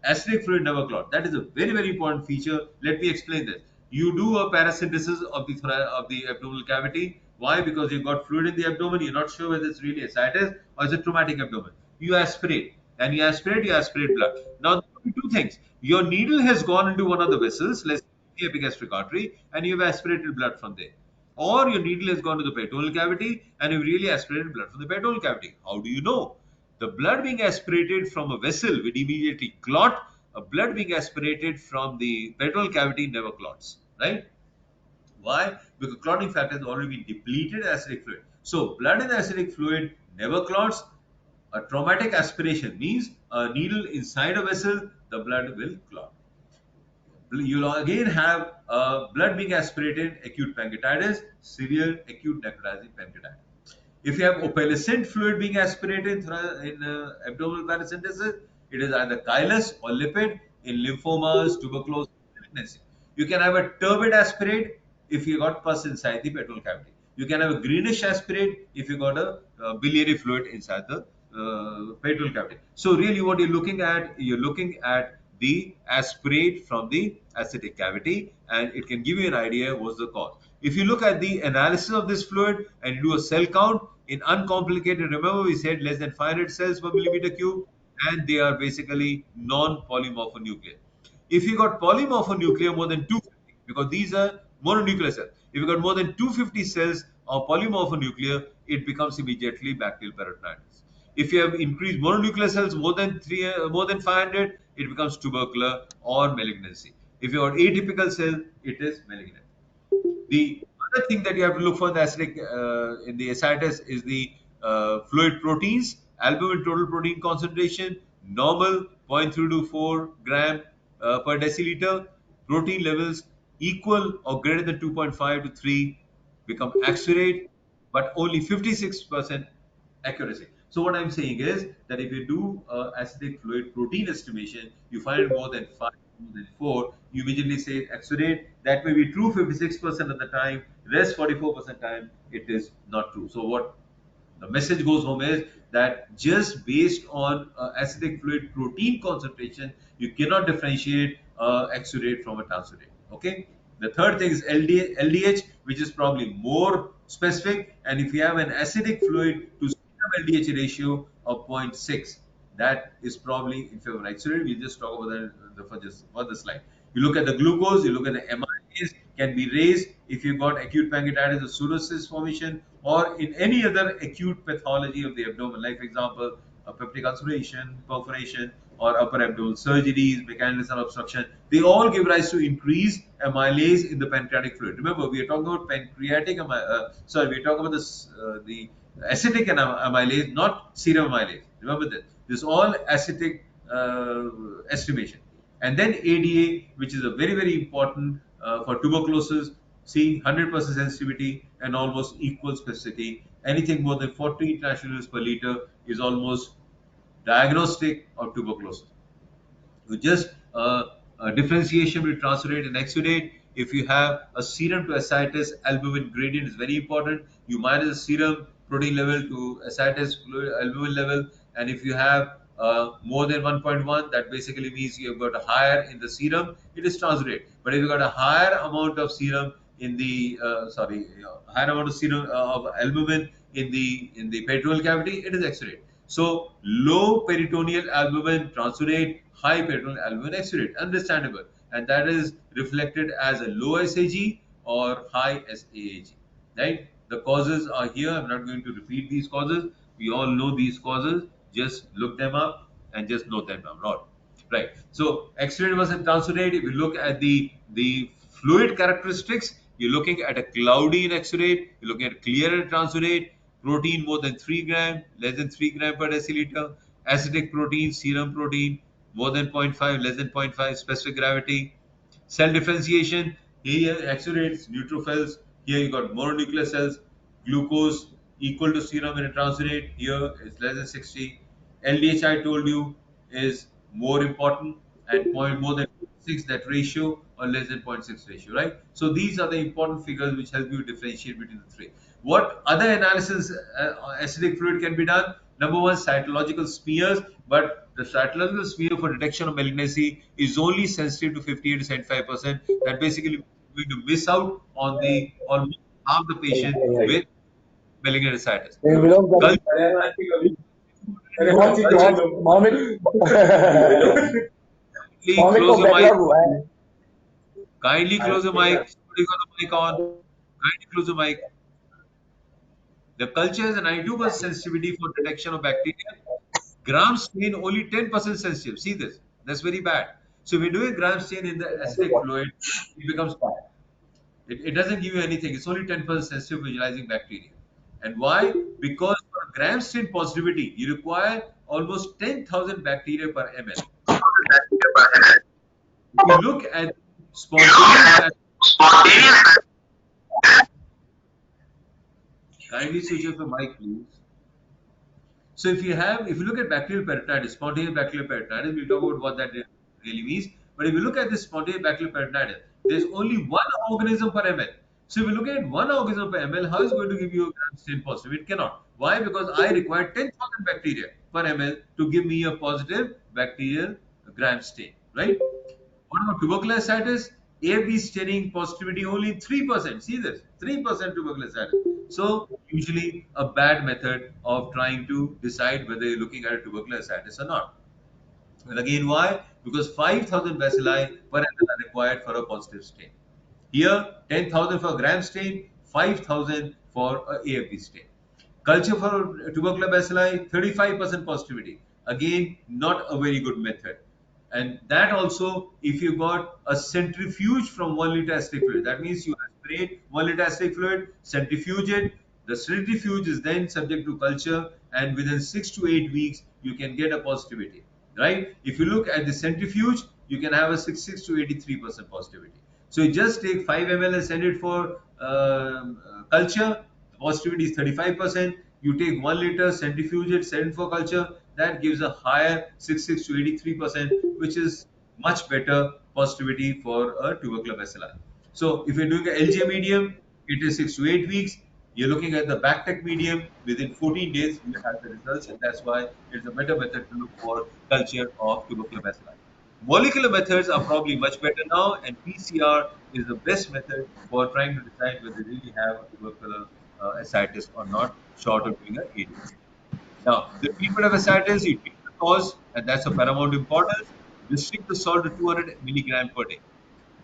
acidic fluid never clot. That is a very, very important feature. Let me explain this. You do a paracentesis of the abdominal cavity. Why? Because you've got fluid in the abdomen. You're not sure whether it's really ascites or it's a traumatic abdomen. You aspirate, and you aspirate blood. Now, there are two things. Your needle has gone into one of the vessels, let's say the epigastric artery, and you've aspirated blood from there. Or your needle has gone to the peritoneal cavity and you've really aspirated blood from the peritoneal cavity. How do you know? The blood being aspirated from a vessel will immediately clot. A blood being aspirated from the peritoneal cavity never clots, right? Why? Because clotting factor has already been depleted in acidic fluid. So blood in acidic fluid never clots. A traumatic aspiration means a needle inside a vessel, the blood will clot. You'll again have blood being aspirated, acute pancreatitis, severe acute necrotizing pancreatitis. If you have opalescent fluid being aspirated in abdominal paracentesis, it is either chylous or lipid in lymphomas, tuberculosis, malignancy. You can have a turbid aspirate if you got pus inside the peritoneal cavity. You can have a greenish aspirate if you got a biliary fluid inside the peritoneal cavity. So really what you're looking at the aspirate from the acidic cavity, and it can give you an idea what's the cause. If you look at the analysis of this fluid and you do a cell count in uncomplicated, remember we said less than 500 cells per millimeter cube, and they are basically non-polymorphonuclear. If you got polymorphonuclear more than 250, because these are mononuclear cells, if you got more than 250 cells of polymorphonuclear, it becomes immediately bacterial peritonitis. If you have increased mononuclear cells more than 500, it becomes tubercular or malignancy. If you have atypical cell, it is malignant. The other thing that you have to look for in the acidic in the ascites is the fluid proteins, albumin total protein concentration, normal 0.3 to 4 gram per deciliter. Protein levels equal or greater than 2.5 to 3 become accurate, but only 56% accuracy. So what I'm saying is that if you do acidic fluid protein estimation, you find more than 5, more than 4, you immediately say accurate. That may be true 56% of the time, rest 44% time it is not true. So what the message goes home is that just based on acidic fluid protein concentration, you cannot differentiate exudate from a transudate. Okay. The third thing is LDH, which is probably more specific. And if you have an acidic fluid to serum LDH ratio of 0.6, that is probably in favor of exudate. We'll just talk about that for the slide. You look at the glucose, you look at the amylase can be raised if you got acute pancreatitis or pseudocyst formation or in any other acute pathology of the abdomen, like for example, a peptic ulceration, perforation, or upper abdominal surgeries, mechanical obstruction. They all give rise to increased amylase in the pancreatic fluid. Remember, we are talking about we're talking about the acetic amylase, not serum amylase. Remember that. This is all acetic estimation. And then ADA, which is a very, very important for tuberculosis, seeing 100% sensitivity and almost equal specificity. Anything more than 40 international units per liter is almost diagnostic of tuberculosis. You just a differentiation between transudate and exudate. If you have a serum to ascites albumin gradient is very important. You minus the serum protein level to ascites albumin level, and if you have more than 1.1, that basically means you have got a higher in the serum. It is transudate. But if you got a higher amount of serum in the higher amount of serum of albumin in the peritoneal cavity, it is exudate. So low peritoneal albumin transudate, high peritoneal albumin exudate, understandable, and that is reflected as a low SAG or high SAAG. Right? The causes are here. I'm not going to repeat these causes. We all know these causes. Just look them up and just note them down. Not right. So exudate versus transudate. If you look at the fluid characteristics, you're looking at a cloudy in exudate. You're looking at clear in transudate. Protein more than 3 gram, less than 3 gram per deciliter. Acidic protein, serum protein more than 0.5, less than 0.5 specific gravity. Cell differentiation, here exudates neutrophils. Here you got mononuclear cells. Glucose equal to serum in a transudate. Here it's less than 60. LDH I told you is more important, and point more than 6 that ratio or less than 0.6 ratio, right? So these are the important figures which help you differentiate between the three. What other analysis acidic fluid can be done? Number one, cytological smears, but the cytological smear for detection of malignancy is only sensitive to 58 to 75%. That basically we're going to miss out on the almost half the patient with malignant ascites. Culture, culture, kindly close your mic. Kindly close your mic. Somebody got the mic on. Kindly close your mic. The culture has a 92% sensitivity for detection of bacteria. Gram stain only 10% sensitive. See this. That's very bad. So when doing gram stain in the acidic fluid, it becomes bad. It doesn't give you anything. It's only 10% sensitive visualizing bacteria. And why? Because for gram stain positivity, you require almost 10,000 bacteria per ml. If you look at spontaneous, kindly switch off your mic, please. So if you look at bacterial peritonitis, spontaneous bacterial peritonitis, we'll talk about what that really means. But if you look at this spontaneous bacterial peritonitis, there's only one organism per ml. So if you look at one organism per ml, how is it going to give you a gram stain positive? It cannot. Why? Because I require 10,000 bacteria per ml to give me a positive bacterial gram stain, right? What about tuberculosis? AFB staining positivity only 3%. See this, 3% tuberculosis. So usually a bad method of trying to decide whether you're looking at a tuberculosis or not. And again, why? Because 5,000 bacilli per ml are required for a positive stain. Here, 10,000 for gram stain, 5,000 for a AFB stain. Culture for tubercular bacilli, 35% positivity. Again, not a very good method. And that also, if you got a centrifuge from 1 liter acidic fluid, that means you aspirate 1 liter acidic fluid, centrifuge it. The centrifuge is then subject to culture, and within 6 to 8 weeks, you can get a positivity, right? If you look at the centrifuge, you can have a 66 to 83% positivity. So you just take 5 ml and send it for culture. The positivity is 35%. You take 1 liter, centrifuge it, send it for culture. That gives a higher 66 to 83%, which is much better positivity for a tubercular bacilli. So if you're doing an LJ medium, it is 6 to 8 weeks. You're looking at the backtech medium, within 14 days, you have the results, and that's why it's a better method to look for culture of tubercular bacilli. Molecular methods are probably much better now, and PCR is the best method for trying to decide whether they really have a tubercular ascites or not, short of doing a AD. Now, the treatment of ascites, you treat the cause, and that's of paramount importance. Restrict the salt to 200 milligram per day.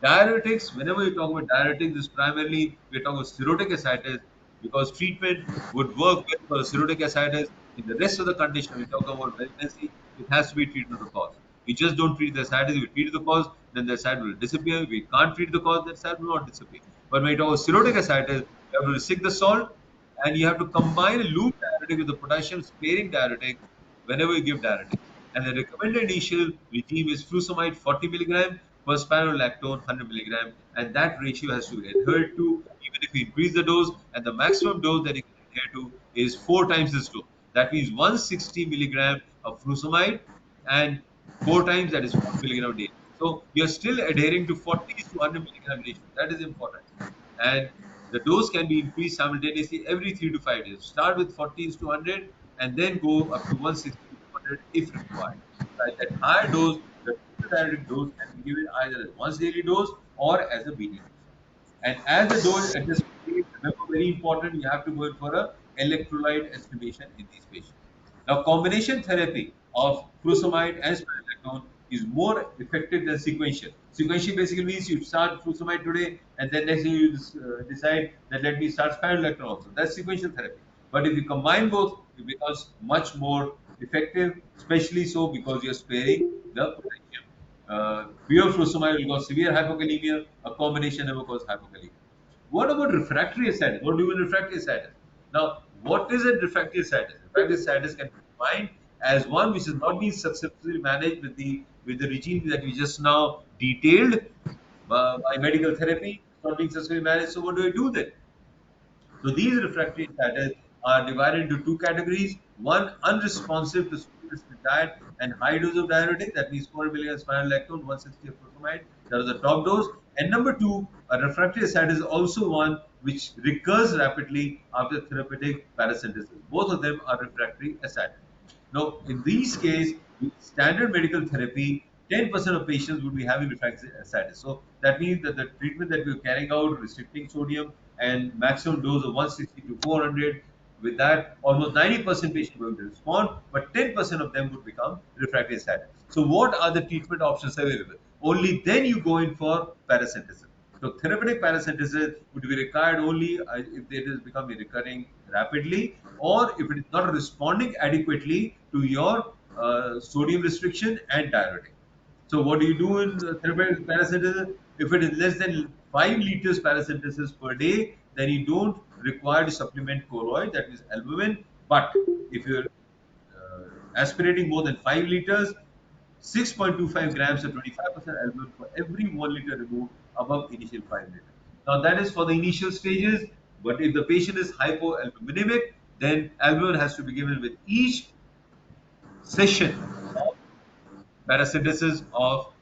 Diuretics, whenever you talk about diuretics, is primarily we're talking about cirrhotic ascites because treatment would work well for a cirrhotic ascites. In the rest of the condition, we talk about malignancy, it has to be treated the cause. We just don't treat the ascites, we treat the cause, then the ascites will disappear. We can't treat the cause, the ascites will not disappear. But when we talk about cirrhotic ascites, you have to restrict the salt and you have to combine a loop diuretic with a potassium sparing diuretic whenever you give diuretic. And the recommended initial regime is furosemide 40 milligram per spironolactone 100 milligram, and that ratio has to be adhered to even if you increase the dose. And the maximum dose that you can adhere to is 4 times this dose. That means 160 milligram of furosemide and 4 times that is 40 milligram daily. So you're still adhering to 40 to 100 milligram ratio. That is important. And the dose can be increased simultaneously every 3 to 5 days. Start with 40 to 100 and then go up to 160 to 200 if required. So at that higher dose, the diuretic dose can be given either as once daily dose or as a BD dose. And as the dose adjustment, remember very important, you have to go in for a electrolyte estimation in these patients. Now, combination therapy of furosemide and spironolactone is more effective than sequential. Sequential basically means you start furosemide today and then next day you decide that let me start spironolactone also. That's sequential therapy. But if you combine both, it becomes much more effective, especially so because you're sparing the potassium. Pure furosemide will cause severe hypokalemia. A combination never cause hypokalemia. What about refractory ascites? What do you mean refractory ascites? Now, what is a refractory ascites? Refractory ascites can be defined as one which has not been successfully managed with the regime that we just now detailed by medical therapy. It's not being successfully managed. So, what do we do then? So these refractory status are divided into two categories. One, unresponsive to consistent diet, and high dose of diuretic, that means 400 milligrams spironolactone, 160 of furosemide. That is the top dose. And number two, a refractory ascites is also one which recurs rapidly after therapeutic paracentesis. Both of them are refractory ascites. Now, in these cases, with standard medical therapy, 10% of patients would be having refractory ascites. So that means that the treatment that we're carrying out, restricting sodium and maximum dose of 160 to 400, with that, almost 90% patients going to respond, but 10% of them would become refractory ascites. So what are the treatment options available? Only then you go in for paracentesis. So therapeutic paracentesis would be required only if it is becoming recurring rapidly, or if it is not responding adequately to your sodium restriction and diuretic. So what do you do in therapeutic paracentesis? If it is less than 5 liters paracentesis per day, then you don't require to supplement colloid, that is albumin. But if you're aspirating more than 5 liters, 6.25 grams or 25% albumin for every 1 liter removed above initial 5 liters. Now that is for the initial stages, but if the patient is hypoalbuminemic, then albumin has to be given with each session of paracentesis of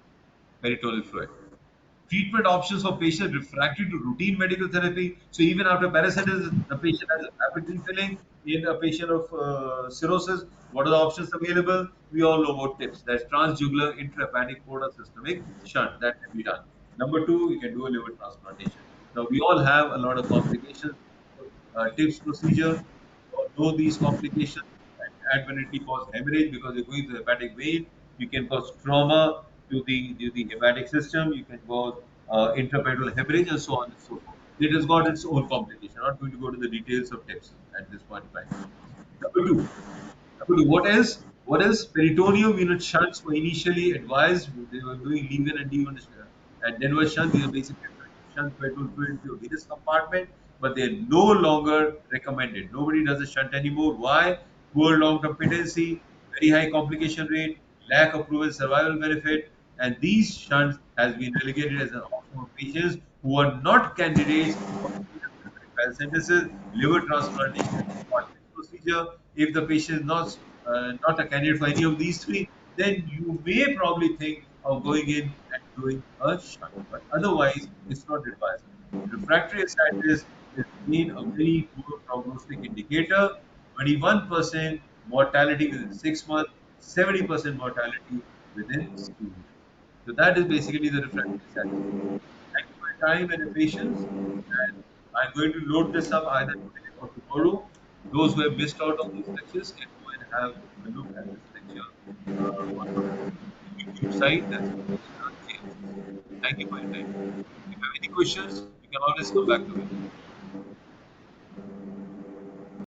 peritoneal fluid. Treatment options for patients refractory to routine medical therapy. So even after paracentesis, the patient has a rapid refilling. In a patient of cirrhosis, what are the options available? We all know about tips. That's transjugular intrahepatic portal systemic shunt that can be done. Number two, you can do a liver transplantation. Now we all have a lot of complications. Tips procedure, you all know these complications and admittedly cause hemorrhage because you're going to the hepatic vein. You can cause trauma to the hepatic system. You can cause intraperitoneal hemorrhage and so on and so forth. It has got its own complication. I'm not going to go to the details of tips at this point in time. Number two, what else? What else? Peritoneum unit shunts were initially advised. They were doing Levin and Devon and Denver shunt. These are basically shunt peritoneal fluid into your venous compartment, but they are no longer recommended. Nobody does a shunt anymore. Why? Poor long-term patency, very high complication rate, lack of proven survival benefit, and these shunts has been relegated as an option for patients who are not candidates for paracentesis, liver transplantation, or this procedure. If the patient is not a candidate for any of these three, then you may probably think of going in and doing a shunt. But otherwise, it's not advisable. Refractory ascites is again a very poor prognostic indicator. 21% mortality within 6 months, 70% mortality within 2 years. So that is basically the refractory ascites. Thank you for your time and your patience. And I'm going to load this up either today or tomorrow. Those who have missed out on these lectures can go and have a look at this lecture on our YouTube site. That's James. Thank you for your time. If you have any questions, you can always come back to me.